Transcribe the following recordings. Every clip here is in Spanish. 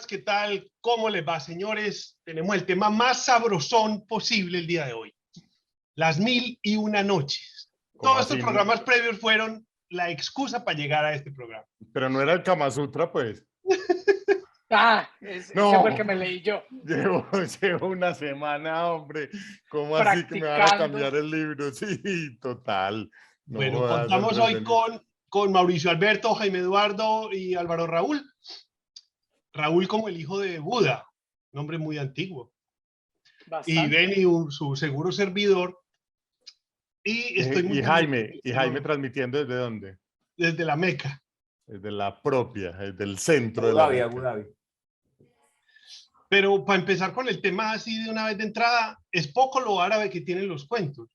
buenas, ¿qué tal? ¿Cómo les va, señores? Tenemos el tema más sabrosón posible el día de hoy. Las 1001 noches. Todos estos programas previos fueron la excusa para llegar a este programa. Pero no era el Kama Sutra, pues. Ese fue el que me leí yo. Llevo una semana, hombre. ¿Cómo así que me van a cambiar el libro? Sí, total. No, bueno, contamos hoy con Mauricio Alberto, Jaime Eduardo y Álvaro Raúl. Raúl como el hijo de Buda, nombre muy antiguo. Bastante. Y Benny, su seguro servidor. Y estoy muy Jaime transmitiendo ¿desde dónde? Desde la Meca. Desde la propia, desde el centro de la Meca. Abu Dhabi. Pero para empezar con el tema así de una vez de entrada, es poco lo árabe que tienen los cuentos.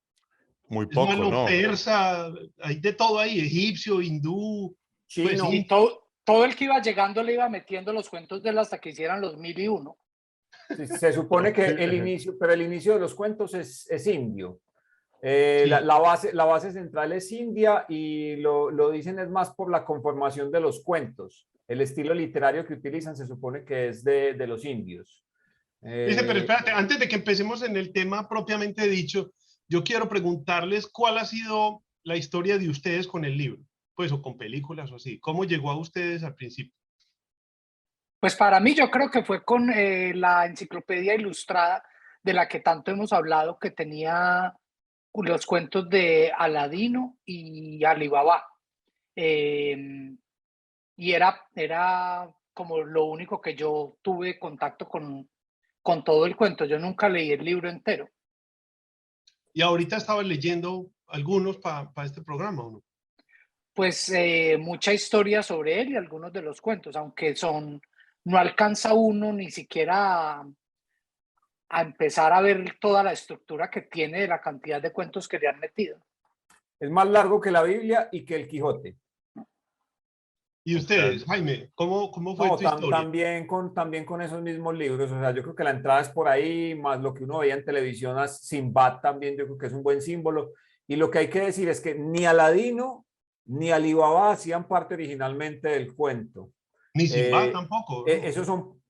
Muy poco, es más lo persa, hay de todo ahí, egipcio, hindú. Chino. Pues, sí. Y todo el que iba llegando le iba metiendo los cuentos de él hasta que hicieran los 1001. Sí, se supone que el inicio de los cuentos es indio. Sí. La base central es india y lo dicen es más por la conformación de los cuentos. El estilo literario que utilizan se supone que es de los indios. Dice, pero espérate, antes de que empecemos en el tema propiamente dicho, yo quiero preguntarles cuál ha sido la historia de ustedes con el libro, pues, o con películas o así. ¿Cómo llegó a ustedes al principio? Pues para mí yo creo que fue con la enciclopedia ilustrada de la que tanto hemos hablado, que tenía los cuentos de Aladino y Alibaba. Y era como lo único que yo tuve contacto con todo el cuento. Yo nunca leí el libro entero. ¿Y ahorita estabas leyendo algunos para este programa o no? Pues mucha historia sobre él y algunos de los cuentos, aunque no alcanza uno ni siquiera a empezar a ver toda la estructura que tiene de la cantidad de cuentos que le han metido. Es más largo que la Biblia y que el Quijote. ¿Y ustedes, Jaime, cómo fue tu historia? También con esos mismos libros, o sea, yo creo que la entrada es por ahí, más lo que uno veía en televisión, a Sinbad también, yo creo que es un buen símbolo. Y lo que hay que decir es que ni Aladino ni Alibaba hacían parte originalmente del cuento. Ni Sinbad tampoco. Esos son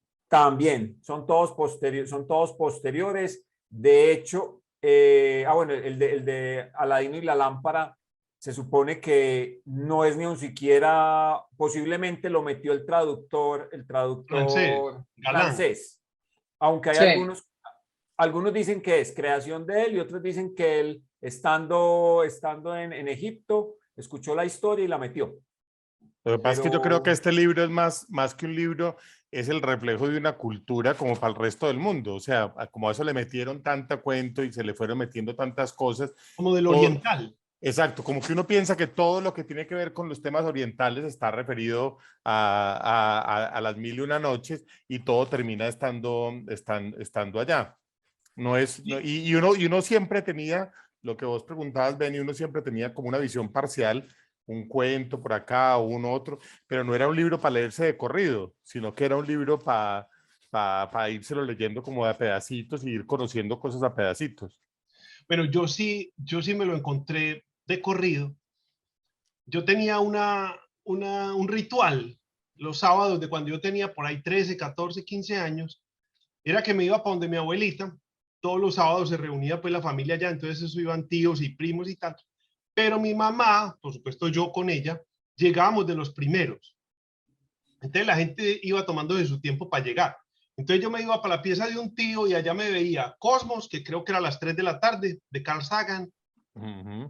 todos posteriores. De hecho, el de Aladino y la lámpara se supone que no es ni un siquiera, posiblemente lo metió el traductor francés. Aunque hay algunos dicen que es creación de él y otros dicen que él, estando en Egipto, escuchó la historia y la metió. Lo que pasa es que yo creo que este libro es más que un libro, es el reflejo de una cultura como para el resto del mundo. O sea, como a eso le metieron tanta cuento y se le fueron metiendo tantas cosas. Como del oriental. Exacto, como que uno piensa que todo lo que tiene que ver con los temas orientales está referido a las 1001 noches y todo termina estando allá. Y uno siempre tenía, lo que vos preguntabas, Benny, uno siempre tenía como una visión parcial, un cuento por acá o uno otro, pero no era un libro para leerse de corrido, sino que era un libro para írselo leyendo como de a pedacitos y ir conociendo cosas a pedacitos. Bueno, yo sí me lo encontré de corrido. Yo tenía un ritual los sábados de cuando yo tenía por ahí 13, 14, 15 años, era que me iba para donde mi abuelita. Todos los sábados se reunía pues la familia allá, entonces eso iban tíos y primos y tal. Pero mi mamá, por supuesto yo con ella, llegábamos de los primeros. Entonces la gente iba tomando de su tiempo para llegar. Entonces yo me iba para la pieza de un tío y allá me veía Cosmos, que creo que era a las 3 de la tarde, de Carl Sagan,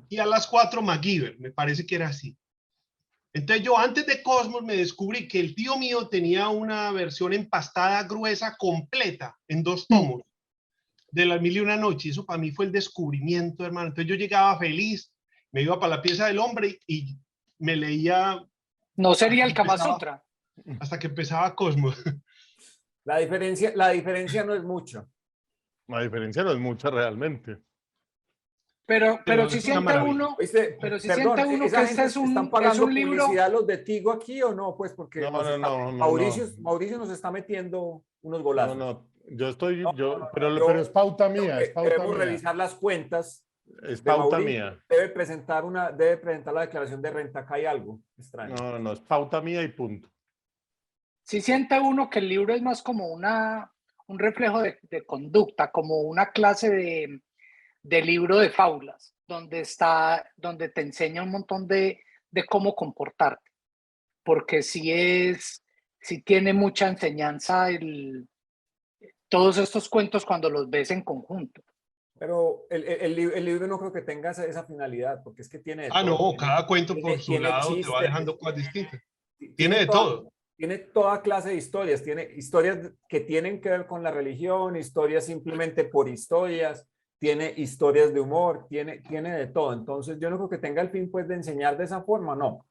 y a las 4 MacGyver, me parece que era así. Entonces yo antes de Cosmos me descubrí que el tío mío tenía una versión empastada gruesa completa en 2 tomos de las 1001 noches. Eso para mí fue el descubrimiento, hermano. Entonces yo llegaba feliz, me iba para la pieza del hombre y me leía. No sería el Kama Sutra. Hasta que empezaba Cosmos. La diferencia no es mucha. La diferencia no es mucha realmente. Pero si siente uno, que este es ¿están pagando libro. publicidad los de Tigo aquí o no? Pues porque no, Mauricio nos está metiendo unos golazos. Pero es pauta mía. Debemos revisar las cuentas. Es pauta mía. Debe presentar la declaración de renta. Acá hay algo extraño. No, es pauta mía y punto. sí siente uno que el libro es más como un reflejo de conducta, como una clase de libro de fábulas, donde te enseña un montón de cómo comportarte, porque sí tiene mucha enseñanza todos estos cuentos cuando los ves en conjunto. Pero el libro no creo que tenga esa finalidad, porque es que tiene de Ah, no, todo. cada cuento por su Tiene lado te va chistes, dejando cosas distintas. Tiene tiene de todo. tiene toda clase de historias. Tiene historias que tienen que ver con la religión, historias simplemente por historias, tiene historias de humor, tiene de todo. Entonces, yo no creo que tenga el fin pues de enseñar de esa forma, no.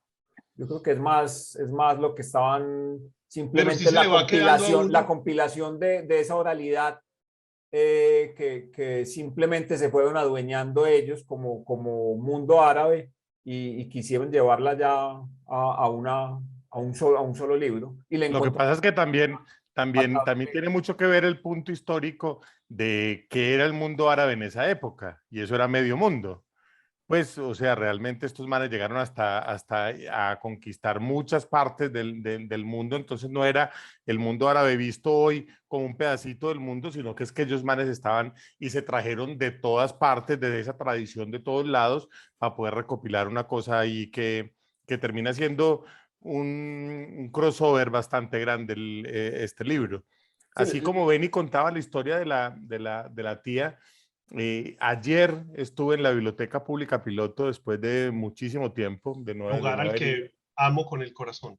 Yo creo que es más lo que estaban Pero sí simplemente se le va quedando a la uno. compilación de esa oralidad que simplemente se fueron adueñando ellos como mundo árabe y quisieron llevarla ya a un solo libro. Y le Lo que pasa encontraron es que también tiene mucho que ver el punto histórico de qué era el mundo árabe en esa época, y eso era medio mundo. Pues, o sea, realmente estos manes llegaron hasta a conquistar muchas partes del mundo, entonces no era el mundo árabe visto hoy como un pedacito del mundo, sino que es que ellos manes estaban y se trajeron de todas partes, de esa tradición de todos lados, para poder recopilar una cosa ahí que termina siendo un crossover bastante grande este libro. sí, Así como Benny contaba la historia de la tía. Ayer estuve en la Biblioteca Pública Piloto después de muchísimo tiempo, de Lugar no al haber ido. que amo con el corazón.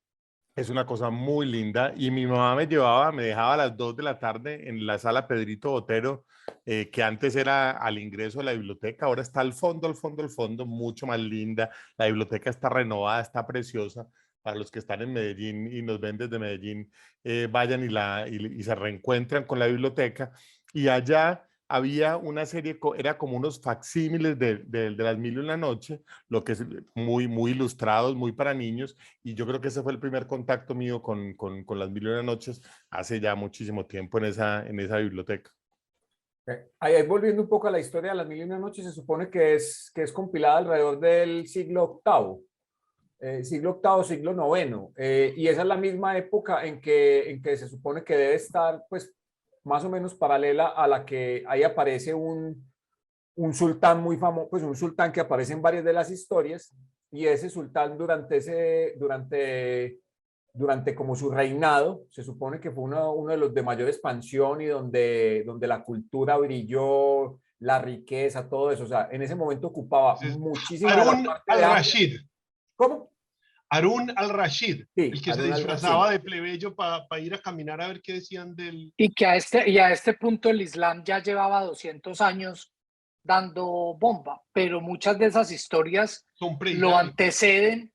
Es una cosa muy linda y mi mamá me dejaba a las 2 de la tarde en la sala Pedrito Botero, que antes era al ingreso de la biblioteca, ahora está al fondo, al fondo, al fondo, mucho más linda. La biblioteca está renovada, está preciosa. Para los que están en Medellín y nos ven desde Medellín, vayan y se reencuentran con la biblioteca. Y allá había una serie, era como unos facsímiles de las Mil y una Noche, lo que es muy, muy ilustrados, muy para niños, y yo creo que ese fue el primer contacto mío con las Mil y una Noches hace ya muchísimo tiempo en esa biblioteca. ahí volviendo un poco a la historia de las Mil y una Noches, se supone que es compilada alrededor del siglo octavo. Siglo octavo, siglo noveno, y esa es la misma época en que se supone que debe estar, pues, más o menos paralela a la que ahí aparece un sultán muy famoso, pues un sultán que aparece en varias de las historias, y ese sultán durante como su reinado, se supone que fue uno de los de mayor expansión y donde la cultura brilló, la riqueza, todo eso, o sea, en ese momento ocupaba Entonces, muchísima de la Harún parte de Asia. al-Rashid. ¿Cómo? Harún al-Rashid, el Sí, que se Harun al-Rashid. disfrazaba de plebeyo para ir a caminar a ver qué decían del... Y que a este punto el Islam ya llevaba 200 años dando bomba, pero muchas de esas historias Son lo preislámicos. anteceden Sí.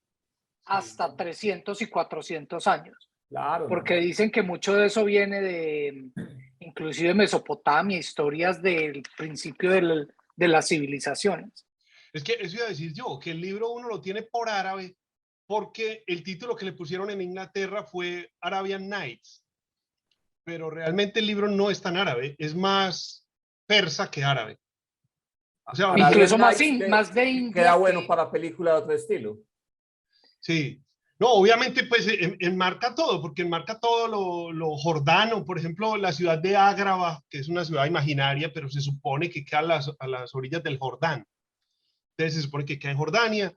hasta 300 y 400 años, Claro, porque no. dicen que mucho de eso viene inclusive Mesopotamia, historias del principio de las civilizaciones. Es que eso iba a decir yo, que el libro uno lo tiene por árabe, porque el título que le pusieron en Inglaterra fue Arabian Nights, pero realmente el libro no es tan árabe, es más persa que árabe. O sea, Arabian Incluso Nights más de queda India bueno que... para película de otro estilo. sí. No, obviamente pues enmarca todo, porque enmarca todo lo jordano, por ejemplo, la ciudad de Ágrava, que es una ciudad imaginaria, pero se supone que queda a las orillas del Jordán. Entonces se supone que queda en Jordania.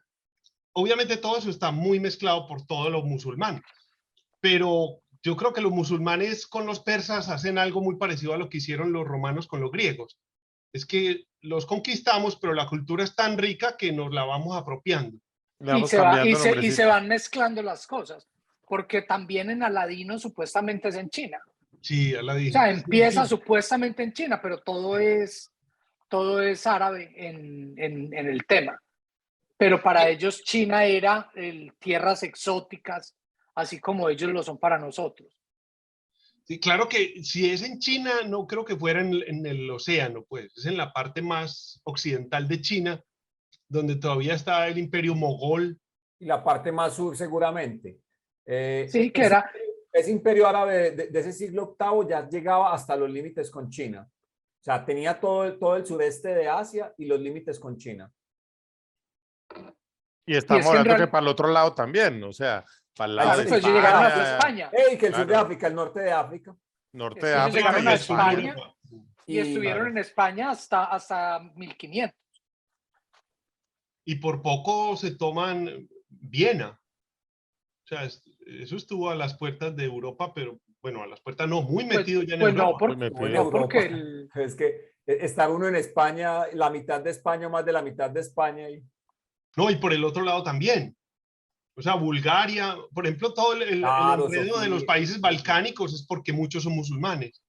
Obviamente todo eso está muy mezclado por todo lo musulmán, pero yo creo que los musulmanes con los persas hacen algo muy parecido a lo que hicieron los romanos con los griegos. Es que los conquistamos, pero la cultura es tan rica que nos la vamos apropiando. Le Y vamos se va, cambiando y se nombrecitos. van mezclando las cosas, porque también en Aladino supuestamente es en China. Sí, O Aladín. sea, empieza supuestamente en China, pero todo es árabe en el tema. Pero para ellos China era tierras exóticas, así como ellos lo son para nosotros. Sí, claro que si es en China, no creo que fuera en el océano, pues es en la parte más occidental de China, donde todavía está el imperio mogol. Y la parte más sur seguramente. Sí, que era, Ese imperio árabe de ese siglo octavo ya llegaba hasta los límites con China. O sea, tenía todo el sureste de Asia y los límites con China. Y y es estamos que en hablando que realidad, para el otro lado también, o sea, para el Ah, lado Claro, de pues ellos llegaron hasta España, España. ¡Ey! Que el sur de claro. África, el norte de África. norte de Ellos África llegaron y a España. España y estuvieron claro. en España hasta 1500. Y por poco se toman Viena. O sea, eso estuvo a las puertas de Europa, pero bueno, a las puertas no, muy Pues, metido ya en pues no, Europa. Muy No, en metido. no porque Europa. Es que estar uno en España, la mitad de España, más de la mitad de España. Y... No, y por el otro lado también. O sea, Bulgaria, por ejemplo, todo el Claro, enredo de los países balcánicos es porque muchos son musulmanes.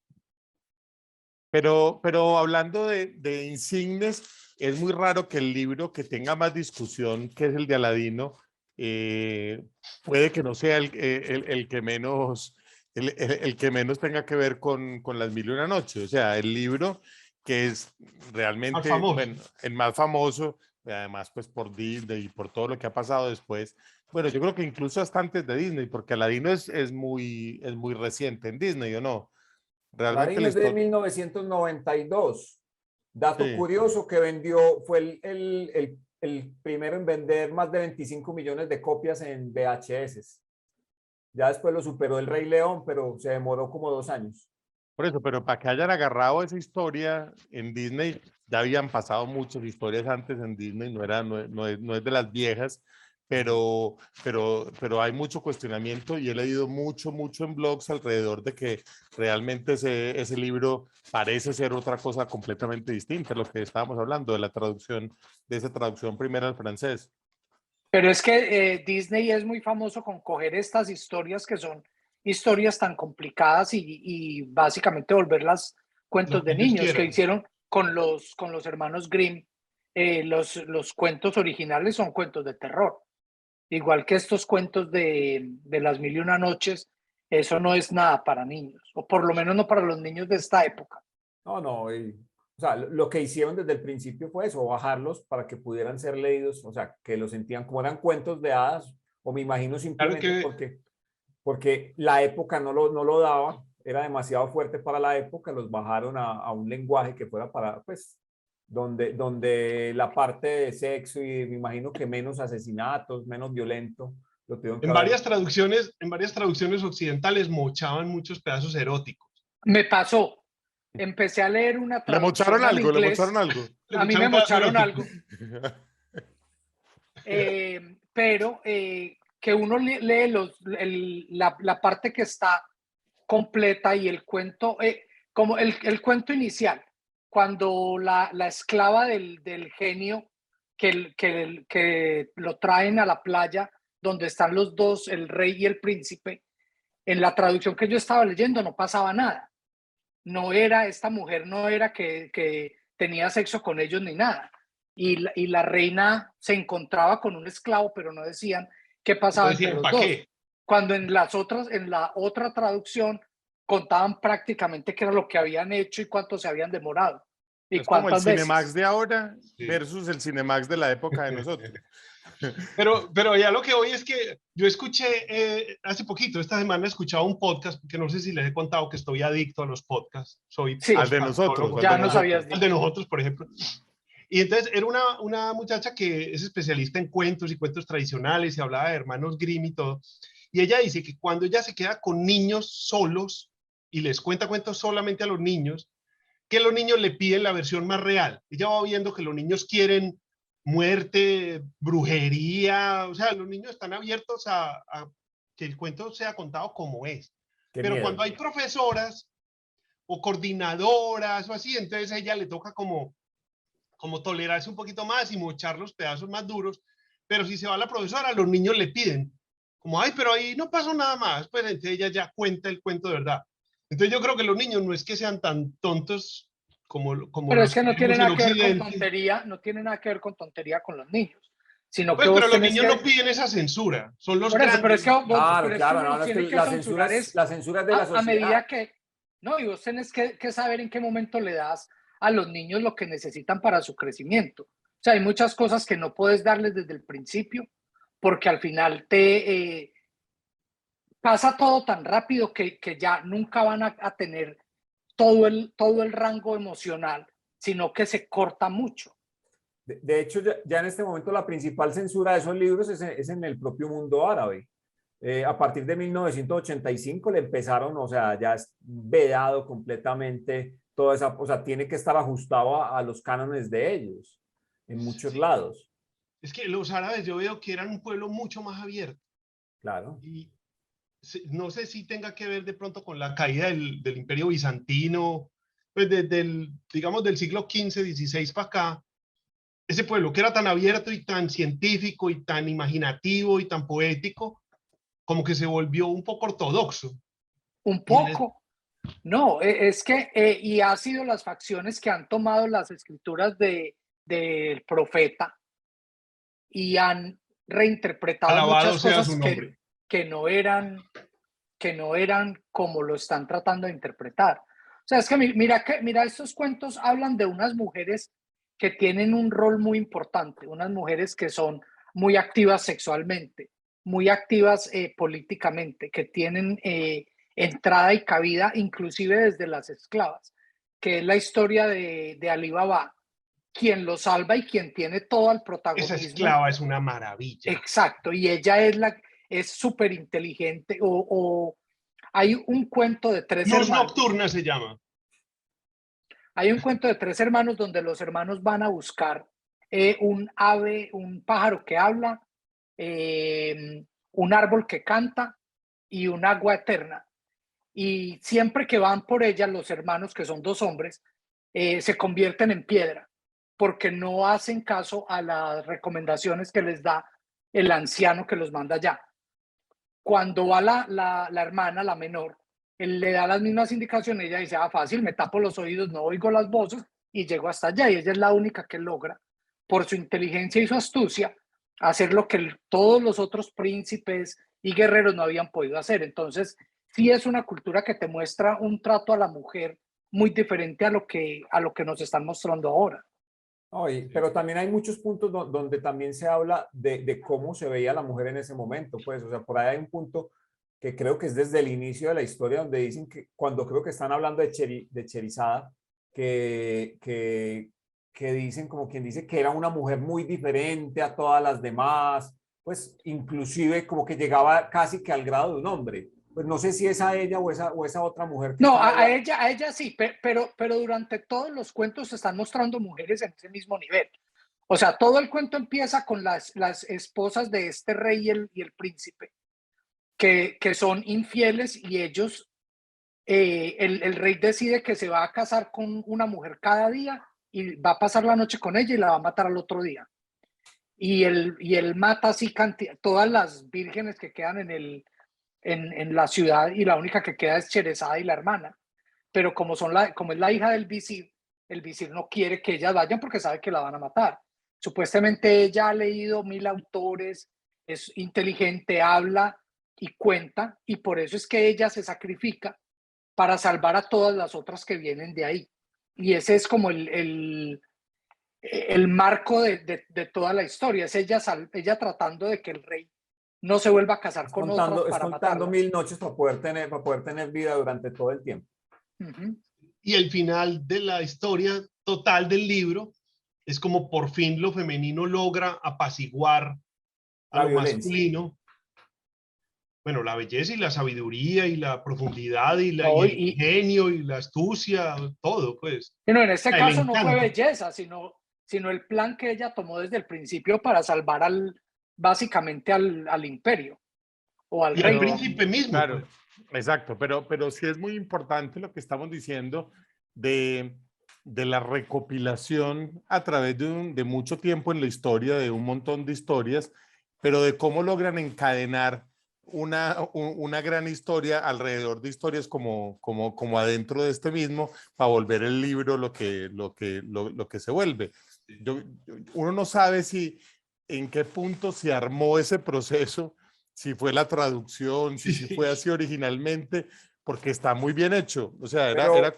Pero hablando de insignes, es muy raro que el libro que tenga más discusión, que es el de Aladino, puede que no sea el que menos, el que menos tenga que ver con las mil y una noches. O sea, el libro que es Más realmente, famoso. bueno, el más famoso, y además pues por Disney y por todo lo que ha pasado después. Bueno, yo creo que incluso hasta antes de Disney, porque Aladino es muy reciente en Disney, ¿o no? Realmente Aladino la es de historia... 1992. Dato Sí. curioso que vendió, fue el primero en vender más de 25 millones de copias en VHS. Ya después lo superó el Rey León, pero se demoró como 2 años. Por eso, pero para que hayan agarrado esa historia en Disney, ya habían pasado muchas historias antes en Disney, no es de las viejas, pero hay mucho cuestionamiento y he leído mucho en blogs alrededor de que realmente ese libro parece ser otra cosa completamente distinta, lo que estábamos hablando de la traducción, de esa traducción primera al francés. pero es que Disney es muy famoso con coger estas historias que son historias tan complicadas y básicamente volverlas Lo cuentos que de ellos niños que quieran. hicieron con los hermanos Grimm. Los cuentos originales son cuentos de terror. Igual que estos cuentos de las mil y una noches, eso no es nada para niños, o por lo menos no para los niños de esta época. No, no. O sea, lo que hicieron desde el principio fue eso, bajarlos para que pudieran ser leídos, o sea, que los sentían como eran cuentos de hadas, o me imagino Claro simplemente que porque la época no lo daba, era demasiado fuerte para la época, los bajaron a un lenguaje que fuera para, pues, donde la parte de sexo y me imagino que menos asesinatos, menos violento, lo tuvieron que haber. en varias traducciones occidentales mochaban muchos pedazos eróticos. Me pasó, empecé a leer una ¿Le mocharon traducción al algo? ¿Le mocharon inglés, algo? Le a mí mochaban me un pedazo mocharon erótico. algo, pero que uno lee la parte que está completa y el cuento, como el cuento inicial, cuando la esclava del genio que lo traen a la playa donde están los dos, el rey y el príncipe, en la traducción que yo estaba leyendo no pasaba nada. No era, esta mujer no era que tenía sexo con ellos ni nada. Y la reina se encontraba con un esclavo, pero no decían qué No pasaba entre decían, los ¿para dos. qué? Cuando en la otra traducción contaban prácticamente qué era lo que habían hecho y cuánto se habían demorado y Es como el cuántas Cinemax veces. de ahora Sí. versus el Cinemax de la época de nosotros. Pero ya lo que hoy es que yo escuché hace poquito, esta semana he escuchado un podcast, que no sé si les he contado que estoy adicto a los podcasts, soy Sí, Al de nosotros, podcastólogo, al de ya nos nosotros. habías al de dicho. nosotros, por ejemplo. Y entonces era una muchacha que es especialista en cuentos y cuentos tradicionales y hablaba de hermanos Grimm y todo. Y ella dice que cuando ella se queda con niños solos y les cuenta cuentos solamente a los niños, que los niños le piden la versión más real. Ella va viendo que los niños quieren muerte, brujería, o sea, los niños están abiertos a que el cuento sea contado como es. Qué Pero miedo. cuando hay profesoras o coordinadoras o así, entonces a ella le toca como tolerarse un poquito más y mochar los pedazos más duros. Pero si se va la profesora, los niños le piden, como, ay, pero ahí no pasó nada más. Pues entonces ella ya cuenta el cuento de verdad. Entonces yo creo que los niños no es que sean tan tontos como Pero es los que que no tiene vemos en nada que ver con Occidente. tontería, no tiene nada que ver con tontería con los niños, sino que Pues, pero vos los tenés niños no que, piden esa censura, son los por eso, pero es grandes. que, Claro, pero es que claro, uno no, los no, es que tiene que la censura censurar es, la censura es de la a sociedad. medida que, no, y vos tenés que saber en qué momento le das a los niños lo que necesitan para su crecimiento. O sea, hay muchas cosas que no puedes darles desde el principio, porque al final pasa todo tan rápido que ya nunca van a tener todo el rango emocional, sino que se corta mucho. De hecho, ya en este momento la principal censura de esos libros es en el propio mundo árabe. A partir de 1985 le empezaron, o sea, ya es vedado completamente toda esa, o sea, tiene que estar ajustado a los cánones de ellos en muchos Sí, lados, es que los árabes yo veo que eran un pueblo mucho más abierto claro. y no sé si tenga que ver de pronto con la caída del Imperio Bizantino, pues desde el, digamos, del siglo XV, XVI para acá, ese pueblo que era tan abierto y tan científico y tan imaginativo y tan poético, como que se volvió un poco ortodoxo. Un Y poco. No, es que, y ha sido las facciones que han tomado las escrituras del profeta y han reinterpretado alabado muchas sea cosas su nombre. que no eran, que no eran como lo están tratando de interpretar. O sea, es que mira, estos cuentos hablan de unas mujeres que tienen un rol muy importante, unas mujeres que son muy activas sexualmente, muy activas políticamente, que tienen entrada y cabida inclusive desde las esclavas, que es la historia de Ali Baba, quien lo salva y quien tiene todo el Esa protagonismo. esclava es una maravilla. Exacto, y ella es súper inteligente, o hay un cuento de tres Luz hermanos, Nocturna se llama. hay un cuento de tres hermanos donde los hermanos van a buscar un ave, un pájaro que habla, un árbol que canta y un agua eterna. Y siempre que van por ella, los hermanos, que son dos hombres, se convierten en piedra porque no hacen caso a las recomendaciones que les da el anciano que los manda allá. Cuando va la hermana, la menor, él le da las mismas indicaciones, ella dice, fácil, me tapo los oídos, no oigo las voces y llego hasta allá. Y ella es la única que logra, por su inteligencia y su astucia, hacer lo que todos los otros príncipes y guerreros no habían podido hacer. Entonces, sí es una cultura que te muestra un trato a la mujer muy diferente a lo que nos están mostrando ahora. Pero también hay muchos puntos donde también se habla de cómo se veía la mujer en ese momento, pues, o sea, por ahí hay un punto que creo que es desde el inicio de la historia, donde dicen que, cuando creo que están hablando de Cherizada, que dicen, como quien dice, que era una mujer muy diferente a todas las demás, pues, inclusive como que llegaba casi que al grado de un hombre. Pues no sé si es a ella o esa otra mujer que No, están hablando. a ella sí, pero durante todos los cuentos se están mostrando mujeres en ese mismo nivel. O sea, todo el cuento empieza con las esposas de este rey y el príncipe, que son infieles y ellos, el rey decide que se va a casar con una mujer cada día y va a pasar la noche con ella y la va a matar al otro día. Y él mata así todas las vírgenes que quedan en la ciudad y la única que queda es Cherezada y la hermana. Pero como es la hija del visir, el visir no quiere que ellas vayan porque sabe que la van a matar. Supuestamente ella ha leído 1000 autores, es inteligente, habla y cuenta, y por eso es que ella se sacrifica para salvar a todas las otras que vienen de ahí. Y ese es como el marco de toda la historia, es ella tratando de que el rey no se vuelva a casar con otras Es para contando matarlas. 1000 noches para poder tener vida durante todo el tiempo. Uh-huh. Y el final de la historia total del libro es como por fin lo femenino logra apaciguar a La lo violencia. masculino. Bueno, la belleza y la sabiduría y la profundidad y No, el ingenio y la astucia, todo, pues. en este El caso no fue encanto. belleza, sino el plan que ella tomó desde el principio para salvar básicamente al imperio o al Y al reino. príncipe mismo, Claro, pues. exacto, pero sí es muy importante lo que estamos diciendo de la recopilación a través de mucho tiempo en la historia, de un montón de historias, pero de cómo logran encadenar una gran historia alrededor de historias como adentro de este mismo, para volver el libro lo que se vuelve. Uno no sabe si en qué punto se armó ese proceso, si fue la traducción, si fue así originalmente, porque está muy bien hecho. O sea, era Pero,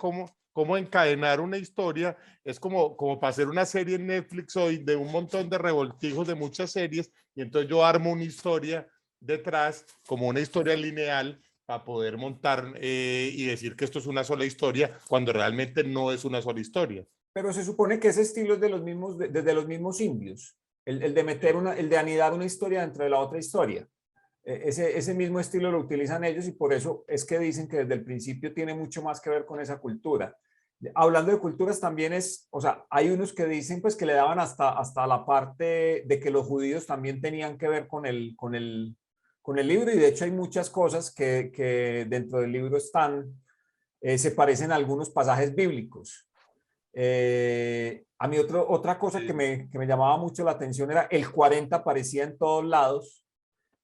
como encadenar una historia. Es como para hacer una serie en Netflix hoy de un montón de revoltijos de muchas series, y entonces yo armo una historia detrás, como una historia lineal, para poder montar y decir que esto es una sola historia, cuando realmente no es una sola historia. pero se supone que ese estilo es de los mismos, desde los mismos indios, el de meter el de anidar una historia dentro de la otra historia. ese mismo estilo lo utilizan ellos y por eso es que dicen que desde el principio tiene mucho más que ver con esa cultura. Hablando de culturas también es, o sea, hay unos que dicen pues que le daban hasta la parte de que los judíos también tenían que ver con el libro y de hecho hay muchas cosas que dentro del libro están, se parecen a algunos pasajes bíblicos. A mí otra cosa que me llamaba mucho la atención era el 40 aparecía en todos lados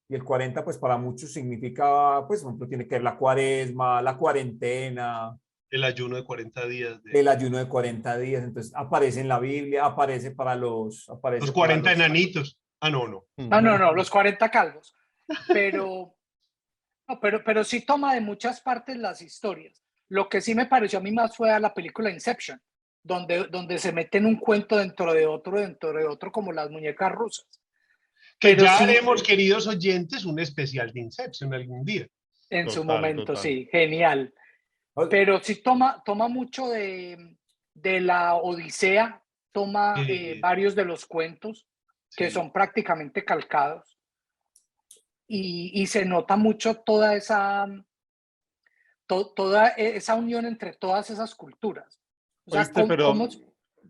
y el 40 pues para muchos significa, pues por ejemplo tiene que ver la cuaresma, la cuarentena, El ayuno de 40 días. el ayuno de 40 días, entonces aparece en la Biblia, aparece para Los aparece para 40 enanitos. Ah, no, no. No, los 40 calvos. Pero, no, pero sí toma de muchas partes las historias. Lo que sí me pareció a mí más fue a la película Inception, donde se mete en un cuento dentro de otro, como las muñecas rusas. Que Pero ya sí, haremos, queridos oyentes, un especial de Inception algún día. en su Total, momento, total. sí, genial. Pero sí toma mucho de la Odisea, toma varios de los cuentos que son prácticamente calcados y se nota mucho toda esa unión entre todas esas culturas. O sea, Oíste,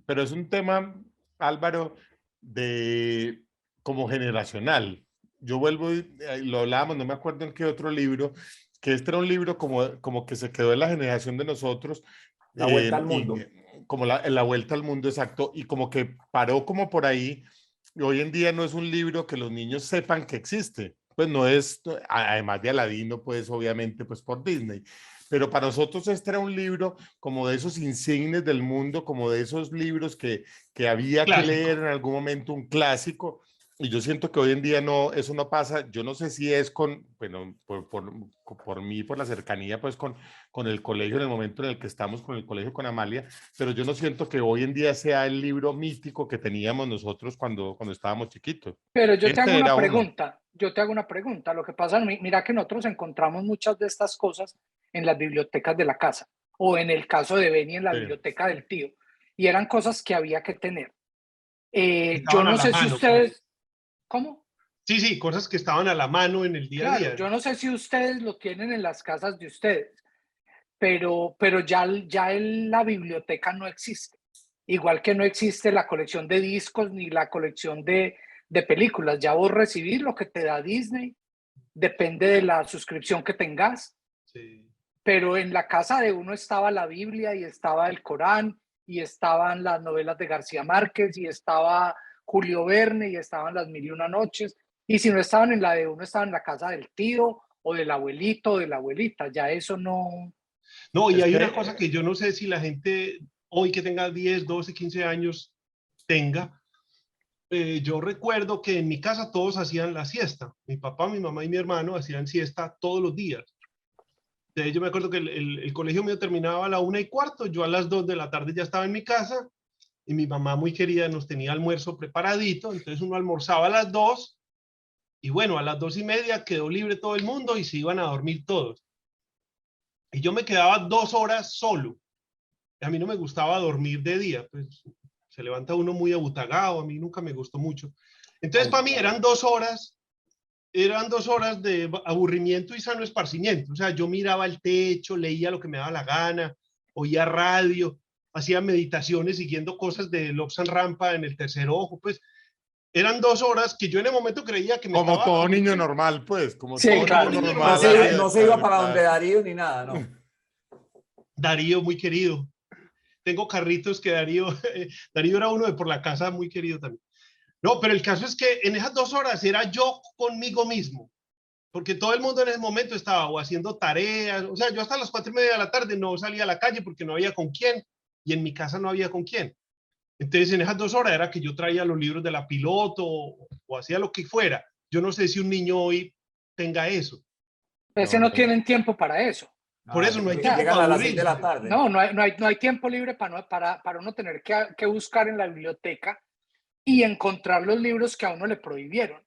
pero es un tema, Álvaro, de como generacional. Yo vuelvo y lo hablábamos, no me acuerdo en qué otro libro, que este era un libro como que se quedó en la generación de nosotros. La vuelta al Y mundo. como en la vuelta al mundo, exacto, y como que paró como por ahí. Y hoy en día no es un libro que los niños sepan que existe. Pues no es, además de Aladino, pues obviamente, pues por Disney. Pero para nosotros este era un libro como de esos insignes del mundo, como de esos libros que había que Clásico. leer en algún momento, un clásico. Y yo siento que hoy en día no, eso no pasa. Yo no sé si es bueno, por mí, por la cercanía, pues con el colegio, en el momento en el que estamos con el colegio con Amalia, pero yo no siento que hoy en día sea el libro místico que teníamos nosotros cuando estábamos chiquitos. Pero yo te hago Este una era uno. pregunta, Lo que pasa, mira que nosotros encontramos muchas de estas cosas en las bibliotecas de la casa, o en el caso de Benny en la Sí. biblioteca del tío, y eran cosas que había que tener. Yo Estaban a no la sé si mano, ustedes, ¿cómo? Sí, sí, cosas que estaban a la mano en el día a Claro, día. yo no sé si ustedes lo tienen en las casas de ustedes, pero ya la biblioteca no existe. Igual que no existe la colección de discos ni la colección de películas. Ya vos recibís lo que te da Disney, depende de la suscripción que tengas. Sí. Pero en la casa de uno estaba la Biblia y estaba el Corán y estaban las novelas de García Márquez y estaba Julio Verne y estaban las Mil y una noches. Y si no estaban en la de uno, estaban en la casa del tío o del abuelito o de la abuelita. Ya eso no. No, y Es hay que, una cosa que yo no sé si la gente hoy que tenga 10, 12, 15 años tenga. Yo recuerdo que en mi casa todos hacían la siesta. Mi papá, mi mamá y mi hermano hacían siesta todos los días. Yo me acuerdo que el colegio mío terminaba a la 1:15, yo a las 2 de la tarde ya estaba en mi casa y mi mamá muy querida nos tenía almuerzo preparadito, entonces uno almorzaba a las 2 y bueno, a las 2:30 quedó libre todo el mundo y se iban a dormir todos. Y yo me quedaba 2 horas solo. A mí no me gustaba dormir de día, pues se levanta uno muy abutagado, a mí nunca me gustó mucho. Entonces para mí eran 2 horas de aburrimiento y sano esparcimiento. O sea, yo miraba el techo, leía lo que me daba la gana, oía radio, hacía meditaciones siguiendo cosas de Lobsang Rampa en el tercer ojo. Pues eran 2 horas que yo en el momento creía que me como estaba todo niño aburriendo. normal, pues, como Sí, todo claro. niño Niño normal. normal. Así No es, se iba claro, para donde claro. Darío ni nada, ¿no? Darío, muy querido. Tengo carritos que Darío era uno de por la casa muy querido también. No, pero el caso es que en esas 2 horas era yo conmigo mismo, porque todo el mundo en ese momento estaba o haciendo tareas, o sea, yo hasta las 4:30 de la tarde no salía a la calle porque no había con quién, y en mi casa no había con quién. Entonces en esas 2 horas era que yo traía los libros de la piloto o hacía lo que fuera. Yo no sé si un niño hoy tenga eso. Ese no tienen tiempo para eso. Por eso no hay tiempo Llegan para a las 6 de la aburrirse. tarde. No hay tiempo libre para uno tener que buscar en la biblioteca y encontrar los libros que a uno le prohibieron.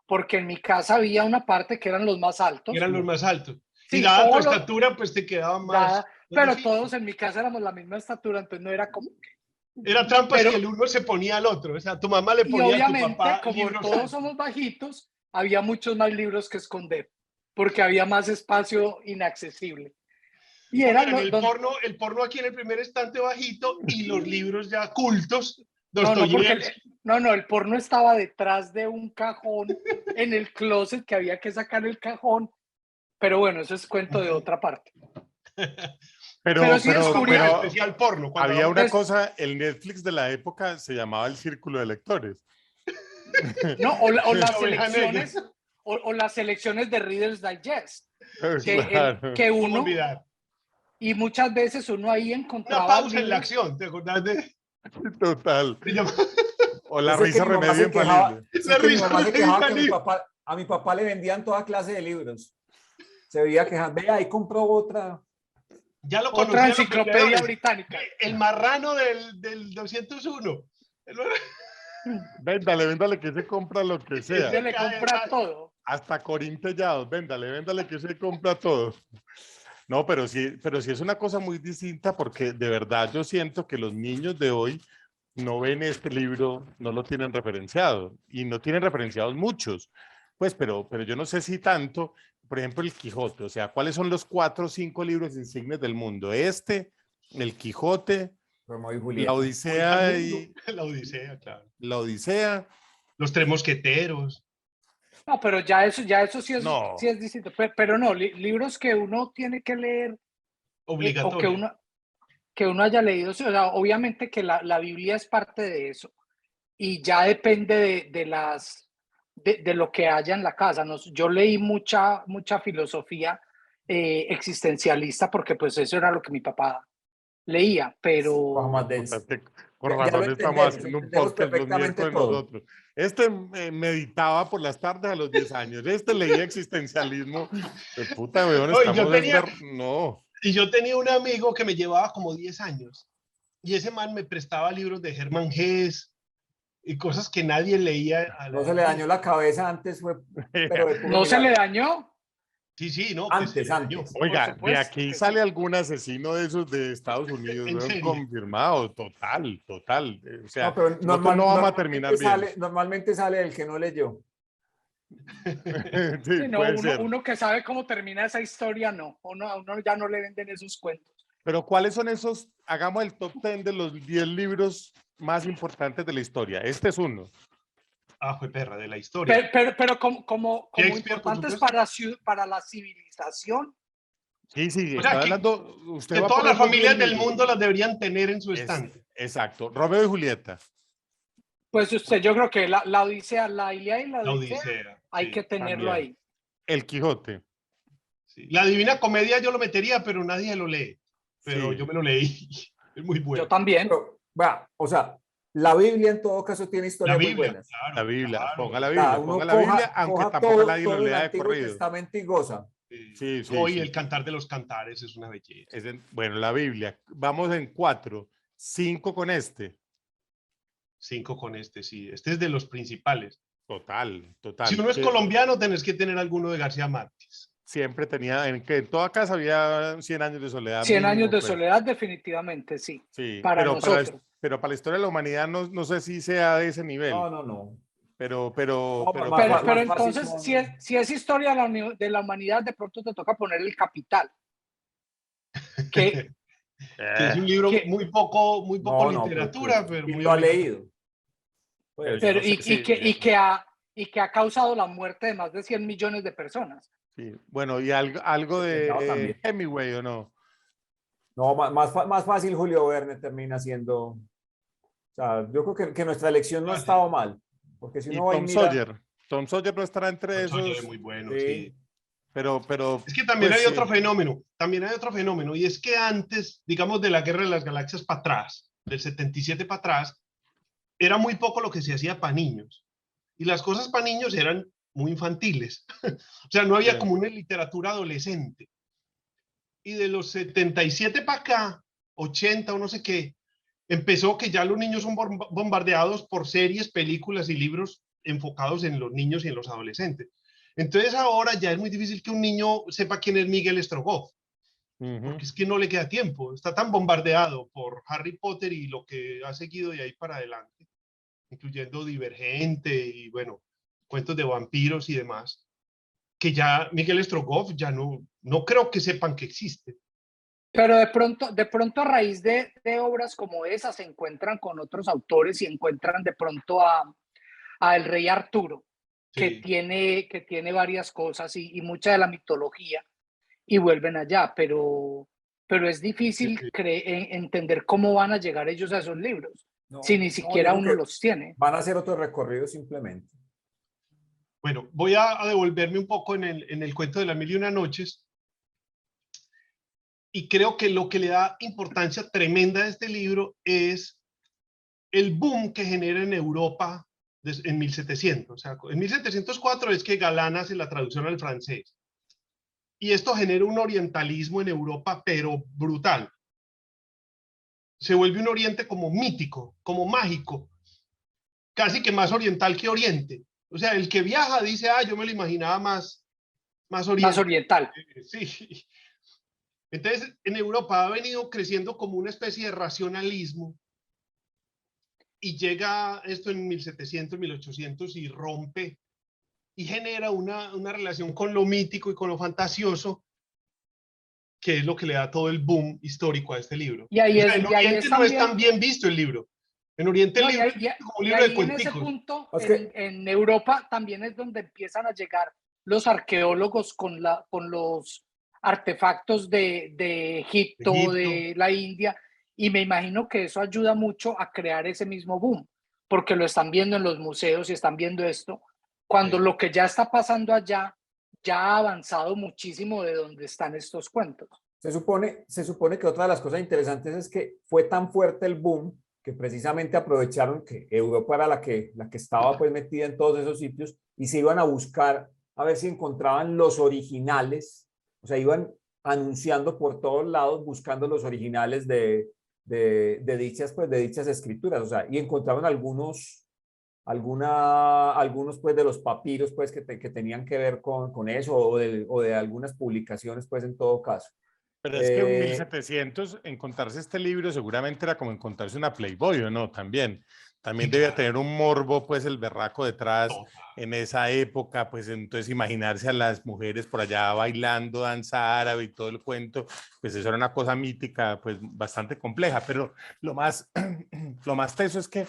Porque en mi casa había una parte que eran los más altos. Eran los más altos. Y Sí, dada tu estatura, pues te quedaba más pero difícil. todos en mi casa éramos la misma estatura, entonces no era como. Era trampas Pero, que el uno se ponía al otro. O sea, tu mamá le y ponía a tu obviamente, papá como libros todos altos. somos bajitos, había muchos más libros que esconder, porque había más espacio inaccesible. Y No, era miren, lo, el porno aquí en el primer estante bajito y los libros ya cultos, no, porque Dostoyevsky. no, el porno estaba detrás de un cajón en el closet que había que sacar el cajón, pero bueno, eso es cuento de otra parte. Pero sí descubrí, El especial porno. Cuando había una des- cosa, el Netflix de la época se llamaba el Círculo de Lectores. no, o las La oveja negra. selecciones, o las selecciones de Reader's Digest, que, Claro. que ¿Cómo uno, olvidar? y muchas veces uno ahí Una encontraba pausa en la libros. acción, ¿te acordás de? Total. Se llama O la Ese es que risa mi mamá remedio se quejaba, infalible. ese La es que mi risa mamá se de quejaba que infalible. a mi papá le vendían toda clase de libros. Se veía quejando, vea, ahí compró otra. Ya lo Otra conocían los enciclopedia vendedores. británica. El marrano del 201. Véndale, que se compra lo que sea. Se le compra todo. Hasta corintellados, véndale, que se compra todo. No, pero sí es una cosa muy distinta porque de verdad yo siento que los niños de hoy no ven este libro, no lo tienen referenciado y no tienen referenciados muchos. Pues, pero yo no sé si tanto, por ejemplo, el Quijote, o sea, ¿cuáles son los 4 o 5 libros insignes del mundo? El Quijote, Romeo y la Julieta. Odisea y La Odisea, claro. la Odisea. Los Tres Mosqueteros. No, pero ya eso sí No, sí es distinto. Pero no, libros que uno tiene que leer o Obligatorio. que uno haya leído, o sea, obviamente que la Biblia es parte de eso y ya depende de lo que haya en la casa. Yo leí mucha filosofía existencialista porque pues eso era lo que mi papá leía, Bajo más pero denso. por Ya lo razón estamos haciendo un entendemos podcast los perfectamente miércoles todo. nosotros. Este meditaba por las tardes a los 10 años. Este leía existencialismo. De puta, weón, Oye, estamos... No. y yo tenía un amigo que me llevaba como 10 años. Y ese man me prestaba libros de Hermann Hesse y cosas que nadie leía a la No se edad le mía. dañó la cabeza antes, fue, pero de puro no se le milagro. dañó, Sí, sí, no, pues se Antes, le dañó. antes. por Oiga, de supuesto aquí que sale sí. algún asesino de esos de Estados Unidos, En weón, serie. confirmado, total. O No, sea, pero nosotros no vamos a terminar bien. normalmente sale el que no leyó. Sí, Sí, no, puede ser. uno que sabe cómo termina esa historia, no. A uno ya no le venden esos cuentos. Pero ¿cuáles son esos? Hagamos el top 10 de los 10 libros más importantes de la historia. Este es uno. Ah, fue perra de la historia. Pero como Shakespeare, por importantes supuesto. para la civilización, Sí, O sea, está hablando, usted que va a todas las poner los 10 familias del libros. mundo las deberían tener en su estante. Exacto. Romeo y Julieta. pues yo creo que la Odisea, la Ilíada y la La Odisea, Odisea, hay que sí, tenerlo también. ahí. El Quijote. Sí. La Divina Comedia yo lo metería, pero nadie lo lee. Pero Sí. yo me lo leí. Es muy Yo bueno. también. Pero, vea, o sea, la Biblia en todo caso tiene La historias muy Biblia, buenas. La claro, Biblia. claro. Ponga la O sea, Biblia. Ponga uno la Biblia, aunque coja tampoco nadie lo todo el lea de Antiguo corrido. Testamento y goza. Sí. Hoy el Cantar de los Cantares es una belleza. Bueno, la Biblia. Vamos en 4. 5 con este. 5 con este, sí. Este es de los principales. Total. Si uno es colombiano, tenés que tener alguno de García Márquez. Siempre tenía, en toda casa había 100 años de soledad 100 años mínimo, de pues. soledad, definitivamente, sí. Sí, Para nosotros. pero para la historia de la humanidad no sé si sea de ese nivel, No. pero No, Pero más fácil entonces, son. si es historia de la humanidad, de pronto te toca poner El Capital. Que, Que es un libro que, muy poco No, literatura, pero y muy lo ha obligatorio. leído. pero Pues, yo pero, no sé, sí, y que ha causado la muerte de más de 100 millones de personas. sí. Bueno, y algo el pecado de también. Hemingway, ¿o no? No, más fácil Julio Verne termina siendo. O sea, yo creo que nuestra elección no ha estado mal. Porque si Y uno va y mira. Tom Sawyer no estará entre Tom Sawyer es esos, muy bueno, Sí. sí. pero, Es que también pues hay sí, otro fenómeno, y es que antes, digamos, de la Guerra de las Galaxias para atrás, del 77 para atrás, era muy poco lo que se hacía para niños. Y las cosas para niños eran muy infantiles. O sea, no había sí. como una literatura adolescente. Y de los 77 para acá, 80 o no sé qué, empezó que ya los niños son bombardeados por series, películas y libros enfocados en los niños y en los adolescentes. Entonces ahora ya es muy difícil que un niño sepa quién es Miguel Strogoff, Ujú. porque es que no le queda tiempo. Está tan bombardeado por Harry Potter y lo que ha seguido de ahí para adelante, incluyendo Divergente y bueno, cuentos de vampiros y demás, que ya Miguel Strogoff ya no creo que sepan que existe. Pero de pronto a raíz de obras como esas se encuentran con otros autores y encuentran de pronto a El Rey Arturo, Sí. que tiene varias cosas y mucha de la mitología, y vuelven allá, pero es difícil entender cómo van a llegar ellos a esos libros, si ni yo siquiera creo uno que los tiene. van a hacer otro recorrido simplemente. Bueno, voy a devolverme un poco en el cuento de las mil y una noches. Y creo que lo que le da importancia tremenda a este libro es el boom que genera en Europa en 1700. O sea, en 1704 es que Galán hace la traducción al francés. Y esto genera un orientalismo en Europa, pero brutal. Se vuelve un oriente como mítico, como mágico, casi que más oriental que oriente. O sea, el que viaja dice, yo me lo imaginaba más oriente. Más oriental. Sí. Entonces, en Europa ha venido creciendo como una especie de racionalismo y llega esto en 1700, 1800 y rompe y genera una relación con lo mítico y con lo fantasioso, que es lo que le da todo el boom histórico a este libro. Y ahí o sea, es, en y ahí Oriente es no también, es tan bien visto el libro. En Oriente no, el libro es como un libro de en ese cuenticos. punto, Es que, en Europa también es donde empiezan a llegar los arqueólogos con los artefactos de Egipto, de la India, y me imagino que eso ayuda mucho a crear ese mismo boom, porque lo están viendo en los museos y están viendo esto, cuando lo que ya está pasando allá ya ha avanzado muchísimo de donde están estos cuentos. se supone que otra de las cosas interesantes es que fue tan fuerte el boom que precisamente aprovecharon que Europa era la que estaba pues metida en todos esos sitios y se iban a buscar a ver si encontraban los originales, o sea, iban anunciando por todos lados buscando los originales de dichas escrituras, o sea, y encontraron algunos pues de los papiros pues que tenían que ver con eso o de algunas publicaciones pues en todo caso. Pero es que en 1700 encontrarse este libro seguramente era como encontrarse una Playboy, ¿o no? También debía tener un morbo, pues el berraco detrás en esa época, pues entonces imaginarse a las mujeres por allá bailando, danza árabe y todo el cuento, pues eso era una cosa mítica, pues bastante compleja, pero lo más teso es que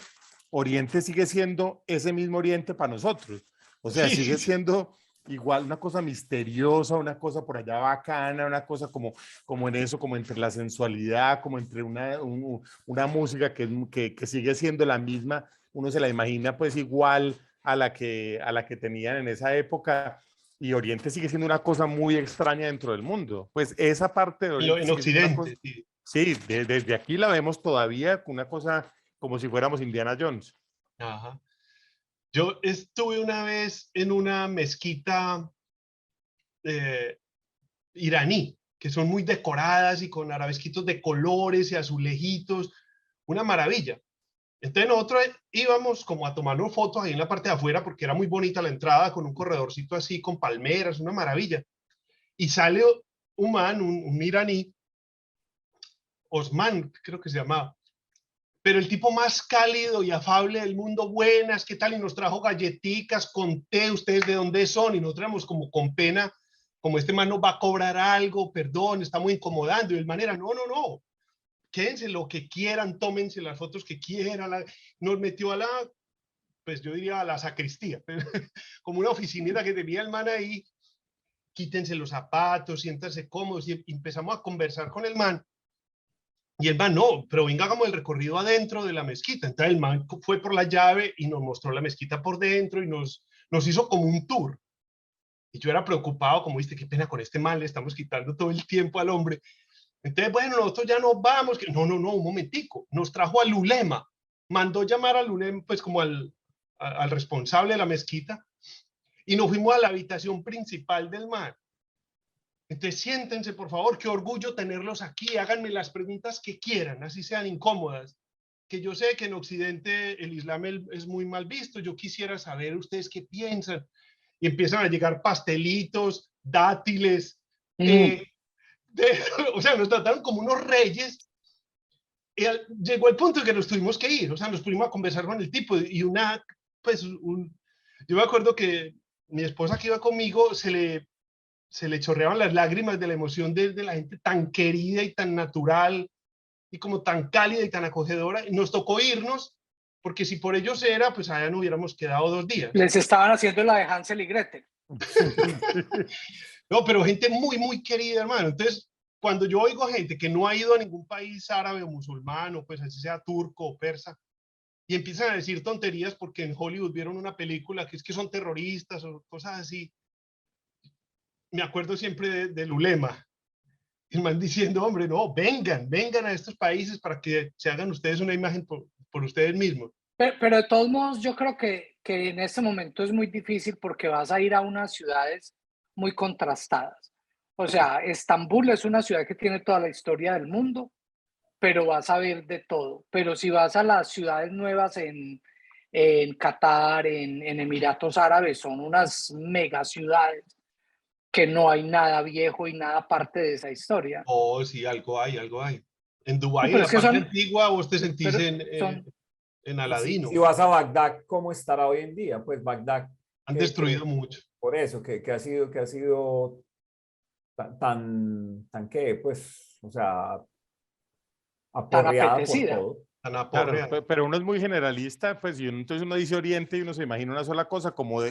Oriente sigue siendo ese mismo Oriente para nosotros, o sea, sigue siendo igual una cosa misteriosa, una cosa por allá bacana, una cosa como en eso, como entre la sensualidad, como entre una música que sigue siendo la misma, uno se la imagina pues igual a la que tenían en esa época, y Oriente sigue siendo una cosa muy extraña dentro del mundo. Pues esa parte de Oriente en sigue siendo una cosa, Occidente. sí, desde aquí la vemos todavía una cosa como si fuéramos Indiana Jones. Ajá. Yo estuve una vez en una mezquita iraní, que son muy decoradas y con arabesquitos de colores y azulejitos, una maravilla. Entonces nosotros íbamos como a tomarnos fotos ahí en la parte de afuera porque era muy bonita la entrada con un corredorcito así con palmeras, una maravilla. Y sale un man, un iraní, Osman creo que se llamaba, pero el tipo más cálido y afable del mundo, buenas, ¿qué tal? Y nos trajo galletitas con té, ¿ustedes de dónde son? Y nosotros éramos como con pena, como este man nos va a cobrar algo, perdón, está muy incomodando. Y el man era, no, quédense lo que quieran, tómense las fotos que quieran. Nos metió pues yo diría a la sacristía, como una oficinita que tenía el man ahí, quítense los zapatos, siéntanse cómodos, y empezamos a conversar con el man. Y el man, no, pero venga, hagamos el recorrido adentro de la mezquita. Entonces el man fue por la llave y nos mostró la mezquita por dentro y nos hizo como un tour. Y yo era preocupado, como viste, qué pena con este man, le estamos quitando todo el tiempo al hombre. Entonces, bueno, nosotros ya nos vamos. No, un momentico. Nos trajo al ulema. Mandó llamar al ulema, pues como al responsable de la mezquita. Y nos fuimos a la habitación principal del man. Entonces siéntense, por favor, qué orgullo tenerlos aquí, háganme las preguntas que quieran, así sean incómodas, que yo sé que en Occidente el Islam es muy mal visto, yo quisiera saber ustedes qué piensan, y empiezan a llegar pastelitos, dátiles, o sea, nos trataron como unos reyes, y llegó el punto en que nos tuvimos que ir, o sea, nos pusimos a conversar con el tipo, y Yo me acuerdo que mi esposa que iba conmigo se le chorreaban las lágrimas de la emoción de la gente tan querida y tan natural y como tan cálida y tan acogedora. Y nos tocó irnos, porque si por ellos era, pues allá no hubiéramos quedado 2 días. Les estaban haciendo la de Hansel y Gretel. No, pero gente muy, muy querida, hermano. Entonces, cuando yo oigo a gente que no ha ido a ningún país árabe o musulmán, o pues así sea turco o persa, y empiezan a decir tonterías porque en Hollywood vieron una película que es que son terroristas o cosas así, me acuerdo siempre del ulema, el man diciendo, hombre, no, vengan a estos países para que se hagan ustedes una imagen por ustedes mismos. Pero de todos modos, yo creo que en este momento es muy difícil porque vas a ir a unas ciudades muy contrastadas. O sea, Estambul es una ciudad que tiene toda la historia del mundo, pero vas a ver de todo. Pero si vas a las ciudades nuevas en Qatar, en Emiratos Árabes, son unas mega ciudades que no hay nada viejo y nada parte de esa historia. Oh, sí, algo hay, algo hay. En Dubái, Pero en es la que parte son, antigua, vos te sentís pero en Si, Aladino. si vas a Bagdad, ¿cómo estará hoy en día? Pues Bagdad, Han destruido mucho. por eso, que ha sido tan que, pues, o sea, tan aporreada por apetecida. todo. Tan Claro, aporreada. pero uno es muy generalista, pues, y entonces uno dice Oriente y uno se imagina una sola cosa, como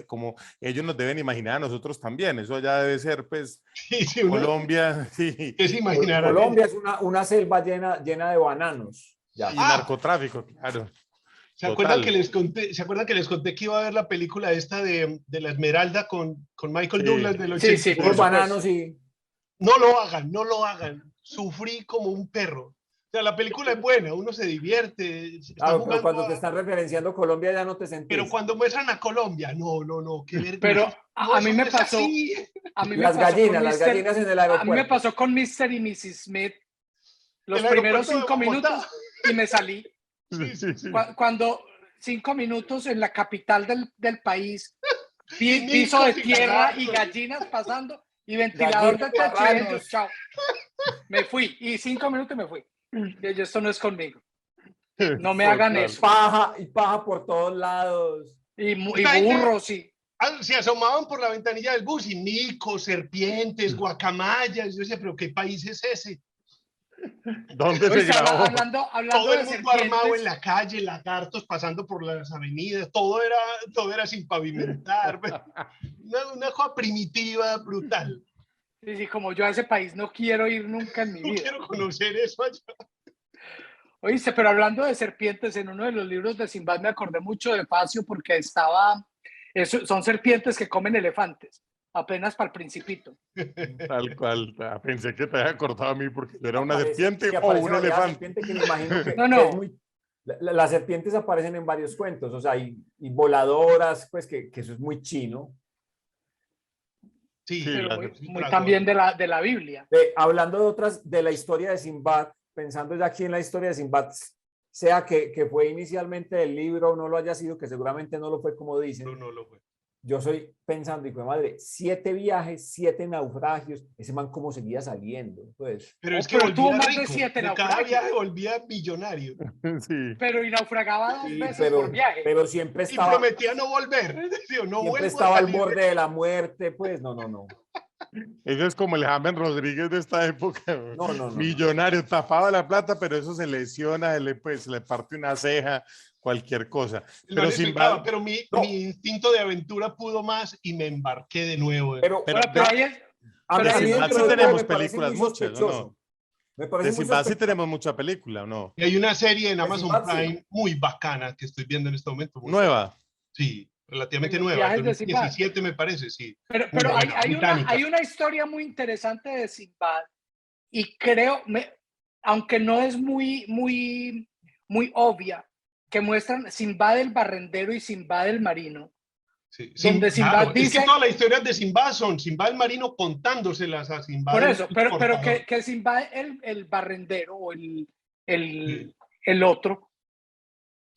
ellos nos deben imaginar a nosotros también. Eso ya debe ser, pues, Sí, sí, uno Colombia, sí, es imaginar. Colombia es una selva llena de bananos. Ya. y Ah, narcotráfico, claro, ¿se acuerdan total. ¿se acuerdan que les conté que iba a ver la película esta de la Esmeralda con Michael Sí. Douglas del Sí, sí, por Unos 83? bananos supuesto. y No lo hagan, no lo hagan. Sufrí como un perro. O sea, la película es buena, uno se divierte, está claro, pero jugando cuando te están referenciando Colombia ya no te pero sentís. cuando muestran a Colombia, no, qué Pero vergüenza. No, a eso mí no me es pasó, así. a mí me pasó con Las gallinas en el a mí me aeropuerto. pasó con Mr. y Mrs. Smith los El primeros aeropuerto de 5 Bogotá. minutos y me salí. Sí, sí, sí. Cuando 5 minutos en la capital del país, Y piso de micos y tierra y lagartos. gallinas pasando y ventilador Gallinas, de techo, y dije yo, marranos. chao, me fui. Y 5 minutos me fui. Yo, esto no es conmigo. No me hagan Total. eso. Y paja por todos lados. Y Esta gente burros, y se asomaban por la ventanilla del bus y micos, serpientes, guacamayas. Yo decía, pero ¿qué país es ese? ¿Dónde se oíste, grabó? hablando Todo el de mundo armado en serpientes, la calle, lagartos pasando por las avenidas, todo era sin pavimentar. Una cosa primitiva, brutal. y como yo a ese país no quiero ir nunca en mi No vida. quiero conocer eso allá. Oíste, pero hablando de serpientes, en uno de los libros de Sinbad me acordé mucho de Facio porque son serpientes que comen elefantes, apenas para el Principito. Tal cual. Pensé que te había cortado a mí porque yo era una serpiente que o aparece un variada elefante. serpiente que me imagino que, No, que es no, muy... Las serpientes aparecen en varios cuentos, o sea, y voladoras, pues que eso es muy chino. Sí, Sí, pero la muy, sí, muy dragón. también de la Biblia. Hablando de la historia de Sinbad, pensando ya aquí en la historia de Sinbad, sea que fue inicialmente del libro o no lo haya sido, que seguramente no lo fue como dicen, No lo fue. yo soy pensando, hijo de madre, 7 viajes, 7 naufragios, ese man cómo seguía saliendo, pues. Pero es que Pero tuvo volvía más de rico. 7 De cada naufragios. viaje volvía millonario. Sí. Pero y naufragaba 2 Sí, veces por viaje. pero siempre Y prometía no volver. Decía, no siempre vuelvo a estaba al salir. borde de la muerte, pues no. Eso es como el James Rodríguez de esta época. No. Millonario, tapaba la plata, pero eso se lesiona, se le parte una ceja, cualquier cosa. El Pero man explicaba, Sinbad, pero mi No. instinto de aventura pudo más y me embarqué de nuevo. Pero pero Bueno, ahí es, a pero de mí ahí es Sinbad donde sí dentro de uno- todo tenemos me parece películas muy muchas, ¿o sospechoso. no? Me parece De muy Sinbad sí sospechoso. tenemos mucha película, ¿o no? Y hay una serie en De Amazon Sinbad, sí. Prime muy bacana que estoy viendo en este momento. Muy Nueva. Sí, relativamente Los nueva, viajes de Sinbad. 2017 me parece, sí. Pero, Muy pero buena, británica. hay una historia muy interesante de Sinbad y creo, aunque no es muy obvia, que muestran Sinbad el barrendero y Sinbad el marino, Sí. donde Sinbad Claro, es que dice, todas las historias de Sinbad son Sinbad el marino contándoselas a Sinbad por el eso, pero exportador. que Sinbad el barrendero o el otro,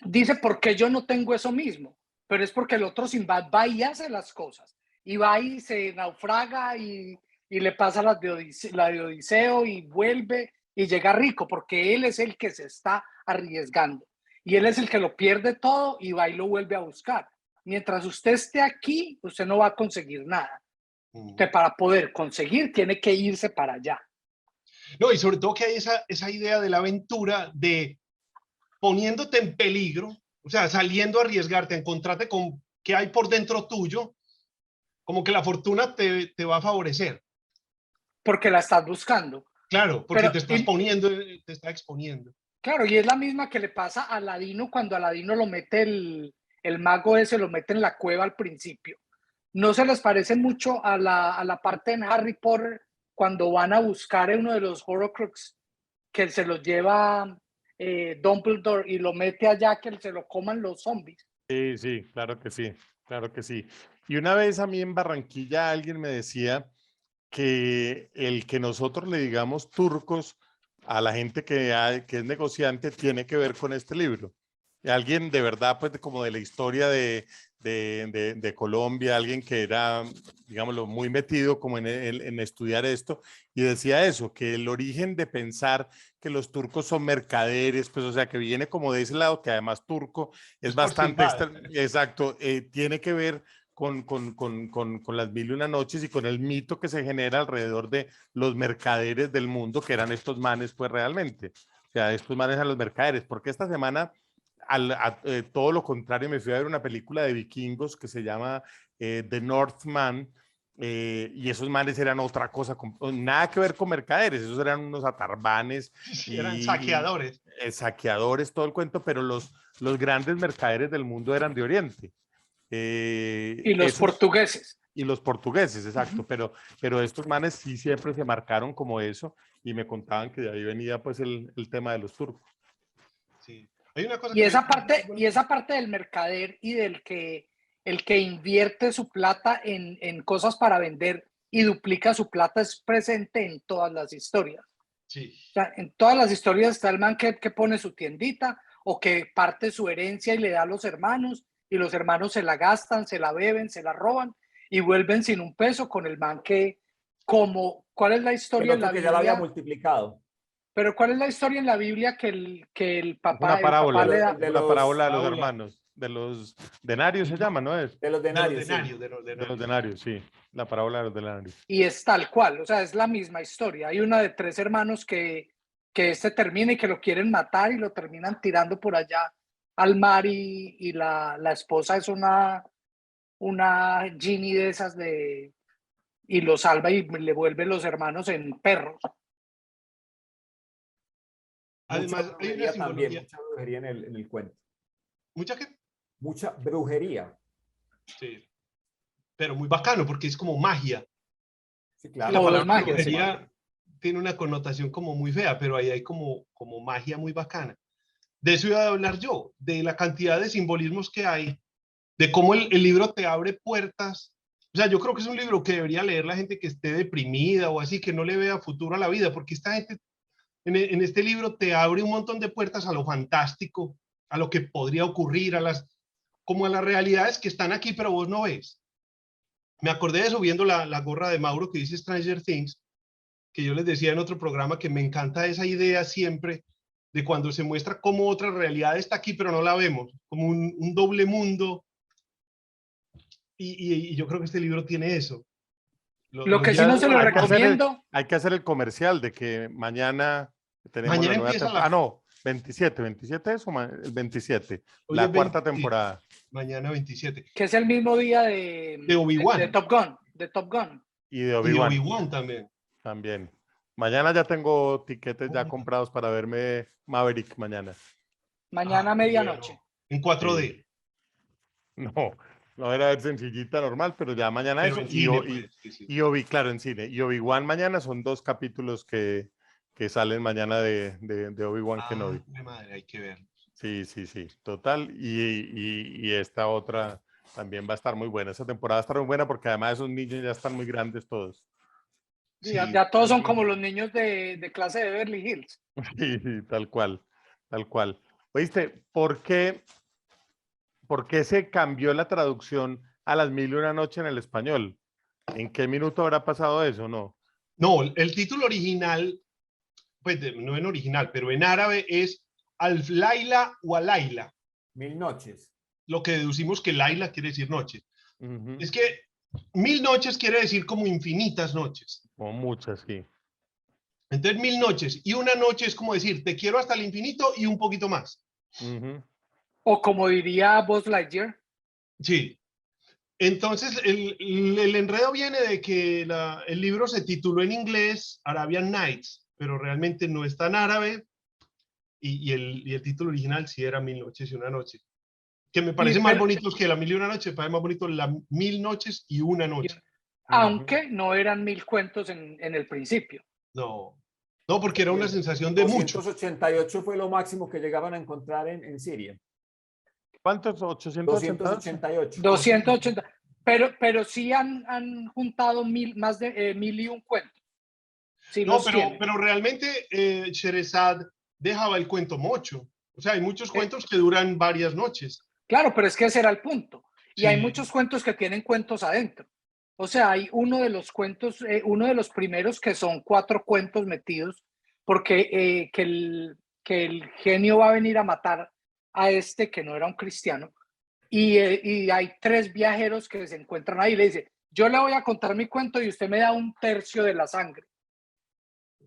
dice, ¿por qué yo no tengo eso mismo? Pero es porque el otro Sinbad va y hace las cosas, y va y se naufraga y le pasa la de Odiseo y vuelve y llega rico, porque él es el que se está arriesgando y él es el que lo pierde todo y va y lo vuelve a buscar. mientras usted esté aquí, usted no va a conseguir nada. Mm. Usted para poder conseguir tiene que irse para allá. No, y sobre todo que hay esa idea de la aventura de poniéndote en peligro, o sea, saliendo a arriesgarte, a encontrarte con qué hay por dentro tuyo, como que la fortuna te va a favorecer. Porque la estás buscando. Claro, porque Pero, te estás poniendo, te está exponiendo. claro, y es la misma que le pasa a Aladino cuando Aladino lo mete el mago ese, lo mete en la cueva al principio. ¿No se les parece mucho a la parte en Harry Potter cuando van a buscar uno de los Horcrux que se los lleva Dumbledore y lo mete allá que se lo coman los zombies? Sí, sí, claro que sí, claro que sí. Y una vez a mí en Barranquilla alguien me decía que el que nosotros le digamos turcos a la gente que es negociante tiene que ver con este libro. Y alguien de verdad, pues como de la historia de Colombia, alguien que era, digámoslo, muy metido como en estudiar esto, y decía eso, que el origen de pensar que los turcos son mercaderes, pues o sea, que viene como de ese lado, que además turco es por bastante, Sinbad. exacto, tiene que ver con las mil y una noches y con el mito que se genera alrededor de los mercaderes del mundo, que eran estos manes, pues realmente. O sea, estos manes a los mercaderes, porque esta semana, todo lo contrario, me fui a ver una película de vikingos que se llama The Northman, y esos manes eran otra cosa, nada que ver con mercaderes, esos eran unos atarbanes Sí, eran saqueadores. saqueadores, todo el cuento, pero los grandes mercaderes del mundo eran de Oriente. Y los portugueses. Y los portugueses, exacto, pero estos manes sí siempre se marcaron como eso y me contaban que de ahí venía pues el tema de los turcos. Sí. Hay una cosa Y que esa parte del mercader y del que el que invierte su plata en cosas para vender y duplica su plata es presente en todas las historias. Sí. O sea, en todas las historias está el man que pone su tiendita o que parte su herencia y le da a los hermanos y los hermanos se la gastan, se la beben, se la roban y vuelven sin un peso con el man que, como, ¿cuál es la historia en la que ya la había Biblia? multiplicado. Pero ¿cuál es la historia en la Biblia que el Una papá le da? una parábola de los parábola. hermanos, de los denarios se llama, ¿no es? De los denarios. De los De los denarios. denarios, sí, la parábola de los denarios. Y es tal cual, o sea, es la misma historia. Hay una de tres hermanos que este termina y que lo quieren matar y lo terminan tirando por allá al mar y la esposa es una genie de esas y lo salva y le vuelve los hermanos en perros. Además, hay una simbología. Mucha brujería en el cuento. ¿Mucha qué? Mucha brujería. Sí. Pero muy bacano porque es como magia. Sí, claro. La Todo es palabra magia, brujería tiene una connotación como muy fea, pero ahí hay como magia muy bacana. De eso iba a hablar yo, de la cantidad de simbolismos que hay, de cómo el libro te abre puertas. O sea, yo creo que es un libro que debería leer la gente que esté deprimida o así, que no le vea futuro a la vida, porque esta gente en este libro te abre un montón de puertas a lo fantástico, a lo que podría ocurrir, como a las realidades que están aquí, pero vos no ves. Me acordé de eso viendo la gorra de Mauro que dice Stranger Things, que yo les decía en otro programa que me encanta esa idea siempre de cuando se muestra cómo otra realidad está aquí, pero no la vemos, como un doble mundo. Y yo creo que este libro tiene eso. Lo que sí no se lo recomiendo. Hay que hacer el comercial de que mañana tenemos Mañana la nueva empieza temporada. Ah, no, 27 es o el 27, la cuarta temporada. Mañana 27. Que es el mismo día de Obi-Wan. de Top Gun. De Top Gun. Y de Obi-Wan. Obi-Wan también. También. Mañana ya tengo tiquetes ya comprados para verme Maverick mañana. Mañana a medianoche. Bueno. En 4D. Sí. No era ver sencillita normal, pero ya mañana pero eso. En cine, pues, sí. Y claro, en cine. Y Obi-Wan mañana son 2 capítulos que salen mañana de Obi-Wan Kenobi. Madre, hay que ver. Sí, total. Y esta otra también va a estar muy buena. Esta temporada va a estar muy buena porque además esos niños ya están muy grandes todos. Sí, ya todos son como los niños de clase de Beverly Hills. Sí, tal cual. Oíste, ¿por qué se cambió la traducción a las 1001 noche en el español? ¿En qué minuto habrá pasado eso, no? No, el título original, pues no en original, pero en árabe es Al-Laila o Al-Laila. 1000 noches. lo que deducimos que Laila quiere decir noche. Ujú. Es que 1000 noches quiere decir como infinitas noches. Como muchas, sí. Entonces 1000 noches y una noche es como decir, te quiero hasta el infinito y un poquito más. Ujú. O como diría Buzz Lightyear, Sí. Entonces el enredo viene de que el libro se tituló en inglés Arabian Nights, pero realmente no está en árabe y el título original sí era 1000 noches y una noche. Que me parece más bonitos que la 1000 y una noche, me parece más bonito la 1000 noches y una noche. aunque no eran 1000 cuentos en el principio. No, no, porque era una sensación de mucho. 288 fue lo máximo que llegaban a encontrar en Siria. ¿Cuántos? ¿888? 288. 280. Pero sí han juntado más de 1001 cuentos. Sí No, los tienen. pero realmente Sherezad dejaba el cuento mucho. O sea, hay muchos Eh, cuentos que duran varias noches. Claro, pero es que ese era el punto. Y hay Sí. muchos cuentos que tienen cuentos adentro. O sea, hay uno de los cuentos, uno de los primeros que son 4 cuentos metidos, porque que el genio va a venir a matar a este que no era un cristiano. Y hay 3 viajeros que se encuentran ahí y le dice, yo le voy a contar mi cuento y usted me da 1/3 de la sangre.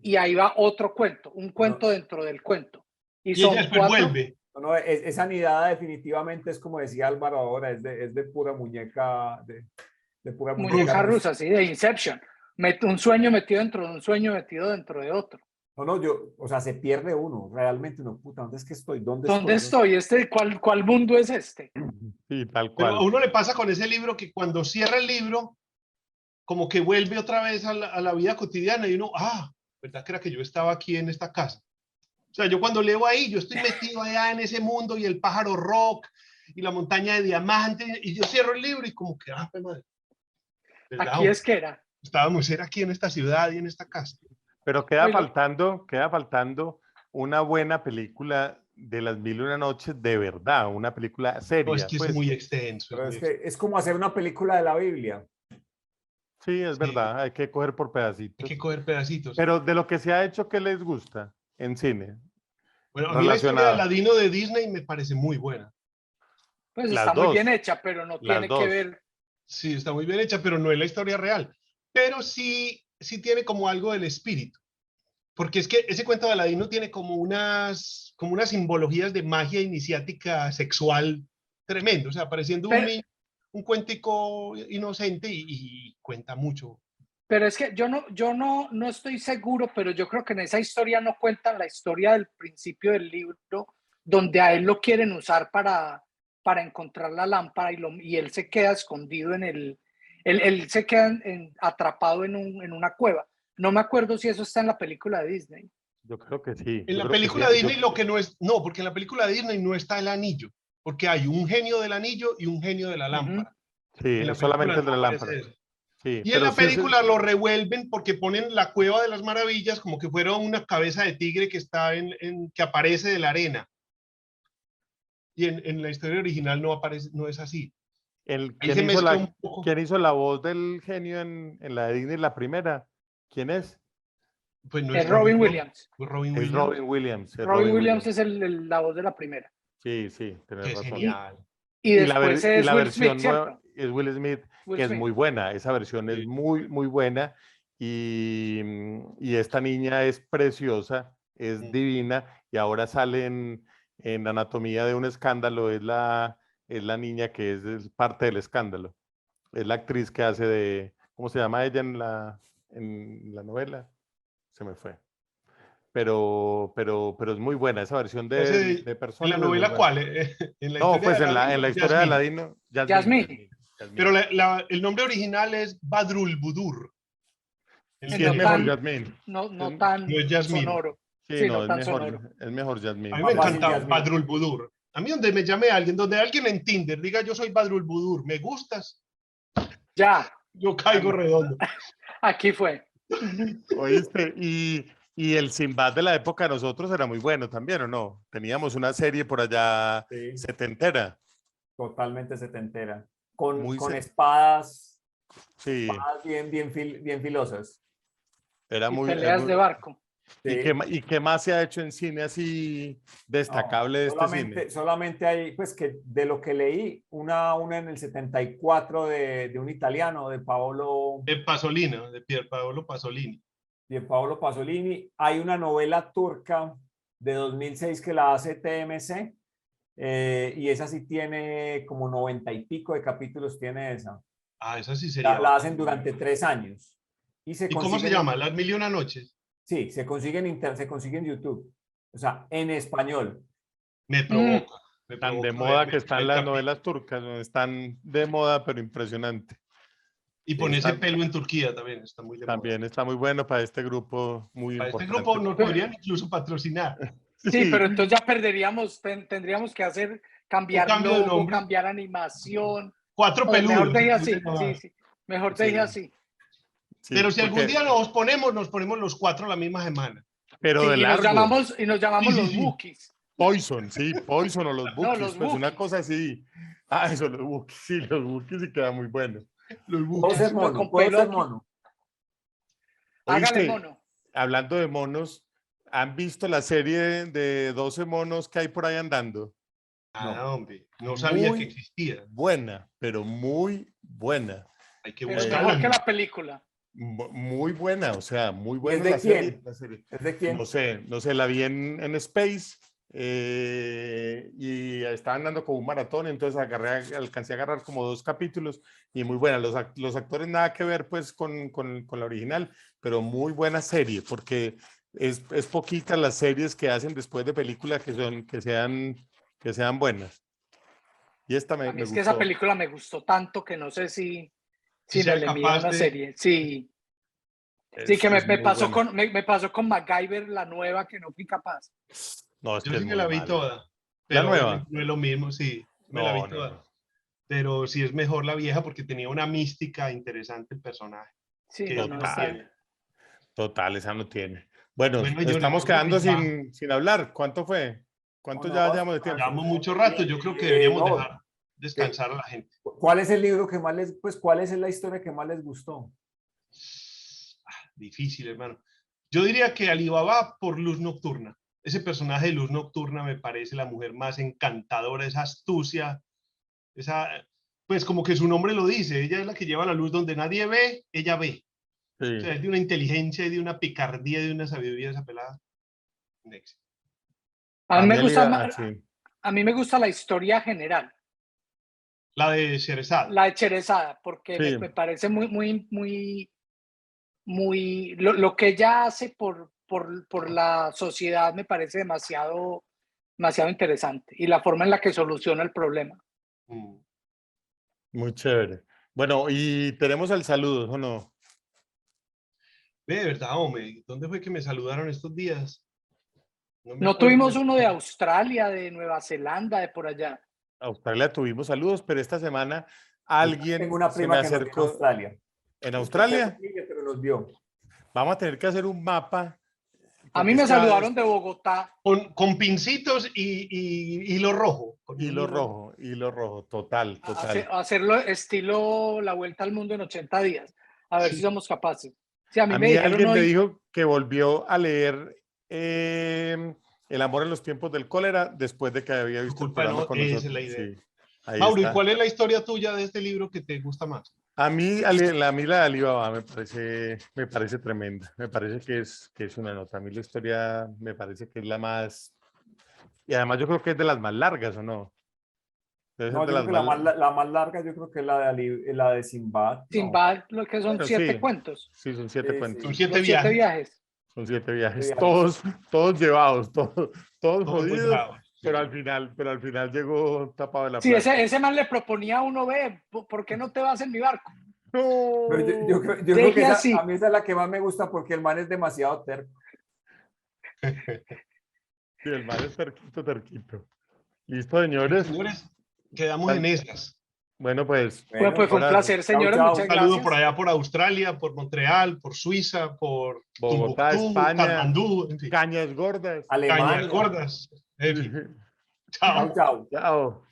Y ahí va otro cuento, un cuento dentro del cuento. Y son ella después 4. vuelve. No, esa nidada definitivamente es como decía Álvaro ahora, es de pura muñeca, de pura Muñeca rusa. rusa, sí, de Inception. Un sueño metido dentro de un sueño metido dentro de otro. No, o sea, se pierde uno, realmente, no, puta, ¿dónde es que estoy? ¿Dónde estoy? ¿Cuál mundo es este? Sí, tal Pero a cual. uno le pasa con ese libro que cuando cierra el libro, como que vuelve otra vez a la vida cotidiana y uno, ¿verdad que era que yo estaba aquí en esta casa? O sea, yo cuando leo ahí, yo estoy metido allá en ese mundo y el pájaro rock y la montaña de diamantes y yo cierro el libro y como que, pues madre, ¿verdad? Aquí es que era. Estábamos era aquí en esta ciudad y en esta casa. Pero Oye, queda faltando una buena película de las 1001 noches de verdad, una película No, es seria, que es pues. muy extenso. Pero es que es como hacer una película de la Biblia. Sí, es Sí, verdad, hay que coger por hay que pedacitos. coger pedacitos. Pero de lo que se ha hecho, ¿qué les gusta en cine? Bueno, a mí la historia de Relacionado. Aladino de Disney me parece muy buena. pues Las está muy bien dos, hecha, pero no las tiene que dos. ver. Sí, está muy bien hecha, pero no es la historia real. Pero sí tiene como algo del espíritu. Porque es que ese cuento de Aladino tiene como unas simbologías de magia iniciática sexual tremendo. O sea, pareciendo Pero, un cuentico inocente y cuenta mucho. pero es que yo no estoy seguro, pero yo creo que en esa historia no cuentan la historia del principio del libro, donde a él lo quieren usar para encontrar la lámpara y él se queda escondido él se queda atrapado en una cueva. No me acuerdo si eso está en la película de Disney. Yo creo que sí, En yo la creo que sí. película de Disney lo que no es, no, porque en la película de Disney no está el anillo, porque hay un genio del anillo y un genio de la Ujú. lámpara. Sí, En la es solamente película el de no la aparece lámpara. eso. Sí, Y en pero la sí es... película lo revuelven porque ponen la cueva de las maravillas como que fuera una cabeza de tigre que está que aparece de la arena. Y en la historia original no aparece, no es así. Ahí se mezcla un poco. ¿Quién hizo la voz del genio en la de Disney, la primera? ¿Quién es? Pues no Es es Robin, Robin ¿no? Williams. Pues Robin Es Williams, Robin Williams, es Robin Robin Williams Williams. es la voz de la primera. Sí, sí, tienes que es razón. Y, genial. y después Y es la Will Smith, versión nueva ¿cierto? es Will Smith, Will que es Smith. muy buena. Esa versión es Sí. muy, muy buena. Y esta niña es preciosa, es divina. Y ahora sale en Anatomía de un escándalo. Es la niña que es parte del escándalo. Es la actriz que hace de. ¿Cómo se llama ella en la novela? Se me fue. Pero es muy buena. Esa versión de ¿En la personas es muy novela buena. cuál? ¿En la No, historia de pues Aladino? en la historia de Yasmín. Aladino, Jasmine. Pero Yasmín. el nombre original es Badrul Budur. En Sí, el es No mejor tan, Yasmín. no no tan es Yasmín. sonoro. Sí, Sí, no, no tan sonoro. es mejor A mí Yasmín. me Más fácil, encanta Yasmín. Badrul Budur. A mí donde me llame alguien, donde alguien en Tinder diga yo soy Badrul Budur, me gustas, Ya, yo caigo redondo. aquí fue. ¿Oíste? Y el Sinbad de la época de nosotros era muy bueno también, ¿o no? Teníamos una serie por allá Sí, setentera. totalmente setentera. Muy Con espadas, sí, bien filosas. era Y muy, peleas de barco. ¿Y Sí. y qué más se ha hecho en cine así destacable de este cine? Solamente hay, pues que de lo que leí, una en el 74 de un italiano, De Pasolini, de Pier Paolo Pasolini. Paolo Pasolini. Hay una novela turca de 2006 que la hace TMC, y esa sí tiene como 90 y pico de capítulos, tiene esa. Ah, esa sí sería. La hacen durante 3 años. ¿Y cómo se llama? ¿Las Mil y una Noches? Sí, se consigue en YouTube. O sea, en español. Me provoca. Me Tan de provoca moda ver que están el las capítulo. novelas turcas, ¿no? Están de moda, pero impresionante. Y ponerse Está- pelo en Turquía también está muy de moda. También está muy bueno para este grupo, muy Para este importante. grupo nos podrían incluso patrocinar. Sí, pero entonces ya perderíamos, tendríamos que cambiar Un cambio de logo, nombre. cambiar animación. Cuatro No, mejor peludos. deje se así, puede llamar. sí. Mejor Sí. deje así. Sí, Pero si algún porque- día nos ponemos los 4 la misma semana. pero Sí, de largo. y nos llamamos Sí, los sí. Wookiees. Poison, sí, Poison o los No, Bookies, los pues una Wookiees. cosa así. Ah, eso, los Bookies, sí, los Bookies sí queda muy bueno. Los Puedo buques. ser mono, con puedo pelo ser aquí. mono. Hágale, Oíste, mono. hablando de monos, ¿han visto la serie de 12 monos que hay por ahí andando? Ah, hombre. No sabía Muy que existía. buena, pero muy buena. Hay que Pero buscarla. mejor que la película. Muy buena, o sea, muy ¿Y buena es de la serie. quién? La serie. ¿Es de quién? No sé, la vi en Space, y estaban dando como un maratón, entonces alcancé a agarrar como 2 capítulos y muy buena. Los actores nada que ver pues con la original, pero muy buena serie, porque es poquitas las series que hacen después de película que sean buenas. Y esta A me mí es que esa gustó. película me gustó tanto que no sé si me sea le mido a capaz una de- serie. Sí. Sí, que Es me muy pasó buena. me pasó con MacGyver, la nueva, que no fui capaz. No, es Yo que es sí me muy la vi mala. toda. La Pero nueva. obviamente no es lo mismo, sí. Me la vi No, no, toda. no. Pero sí es mejor la vieja porque tenía una mística interesante el personaje. Sí, Que no, esta no no está. tiene. Total, esa no tiene. Bueno, Bueno, señores, estamos yo creo que quedando ya sin hablar. ¿Cuánto fue? ¿Cuánto No, ya no, llevamos de tiempo? llevamos mucho rato. Yo creo que deberíamos no, dejar descansar a la gente. ¿cuál es el libro que más les, pues, cuál es la historia que más les gustó? Difícil, hermano. Yo diría que Alibaba por Luz Nocturna. Ese personaje de Luz Nocturna me parece la mujer más encantadora, esa astucia, pues como que su nombre lo dice, ella es la que lleva la luz donde nadie ve, ella ve. O sea, Sí. es de una inteligencia, de una picardía, de una sabiduría esa pelada. A mí me gusta sí. a mí me gusta la historia general, La de Sherezada. la de Cherezada, porque Sí. me parece lo que ella hace por la sociedad me parece demasiado interesante, y la forma en la que soluciona el problema. Mm. Muy chévere. Bueno, y tenemos el saludo, ¿o no? Ve, de verdad, hombre, ¿dónde fue que me saludaron estos días? No me No acuerdo. tuvimos uno de Australia, de Nueva Zelanda, de por allá. Australia tuvimos saludos, pero esta semana alguien Tengo una se me prima que nos vio en acercó. Australia. ¿En Australia? Pero nos vio. Vamos a tener que hacer un mapa. A mí porque me es que saludaron de Bogotá. Con pincitos y hilo rojo. Con un hilo rojo, total. Hacerlo estilo la vuelta al mundo en 80 días. A ver Sí. si somos capaces. Sí, a mí A me mí dijeron alguien me hoy. dijo que volvió a leer El amor en los tiempos del cólera después de que había visto el Culpa, programa no, con esa nosotros. es la idea. Sí, ahí Mauro, ¿y está. cuál es la historia tuya de este libro que te gusta más? A mí la de Alibaba me parece tremenda. Me parece que es una nota. A mí la historia me parece que es la más... Y además yo creo que es de las más largas, ¿o no? Debe ser No, de yo las creo que más... la más larga, yo creo que es la de Sinbad. No. Sinbad, lo que son Bueno, 7 sí. cuentos. Sí, son 7 Sí, cuentos. Son sí. 7 Los 7 viajes. viajes. Son 7 viajes. viajes. Todos llevados, todos Todos jodidos. bravos. Pero al final llegó tapado de la Sí, plata. ese man le proponía a uno, ve, ¿por qué no te vas en mi barco? Pero yo creo que Deje así. a mí esa es la que más me gusta porque el man es demasiado terco. Sí, el mal es terquito. Listo, señores. Señores, quedamos en esas. Bueno, pues. Bueno, pues fue un ahora placer, señores. chao. Muchas Un saludo gracias. por allá, por Australia, por Montreal, por Suiza, por Bogotá, Tumbuctú, España, Katmandú, en fin. Cañas gordas. Cañas Alemania. gordas. En fin. Chao. Chao. Chao.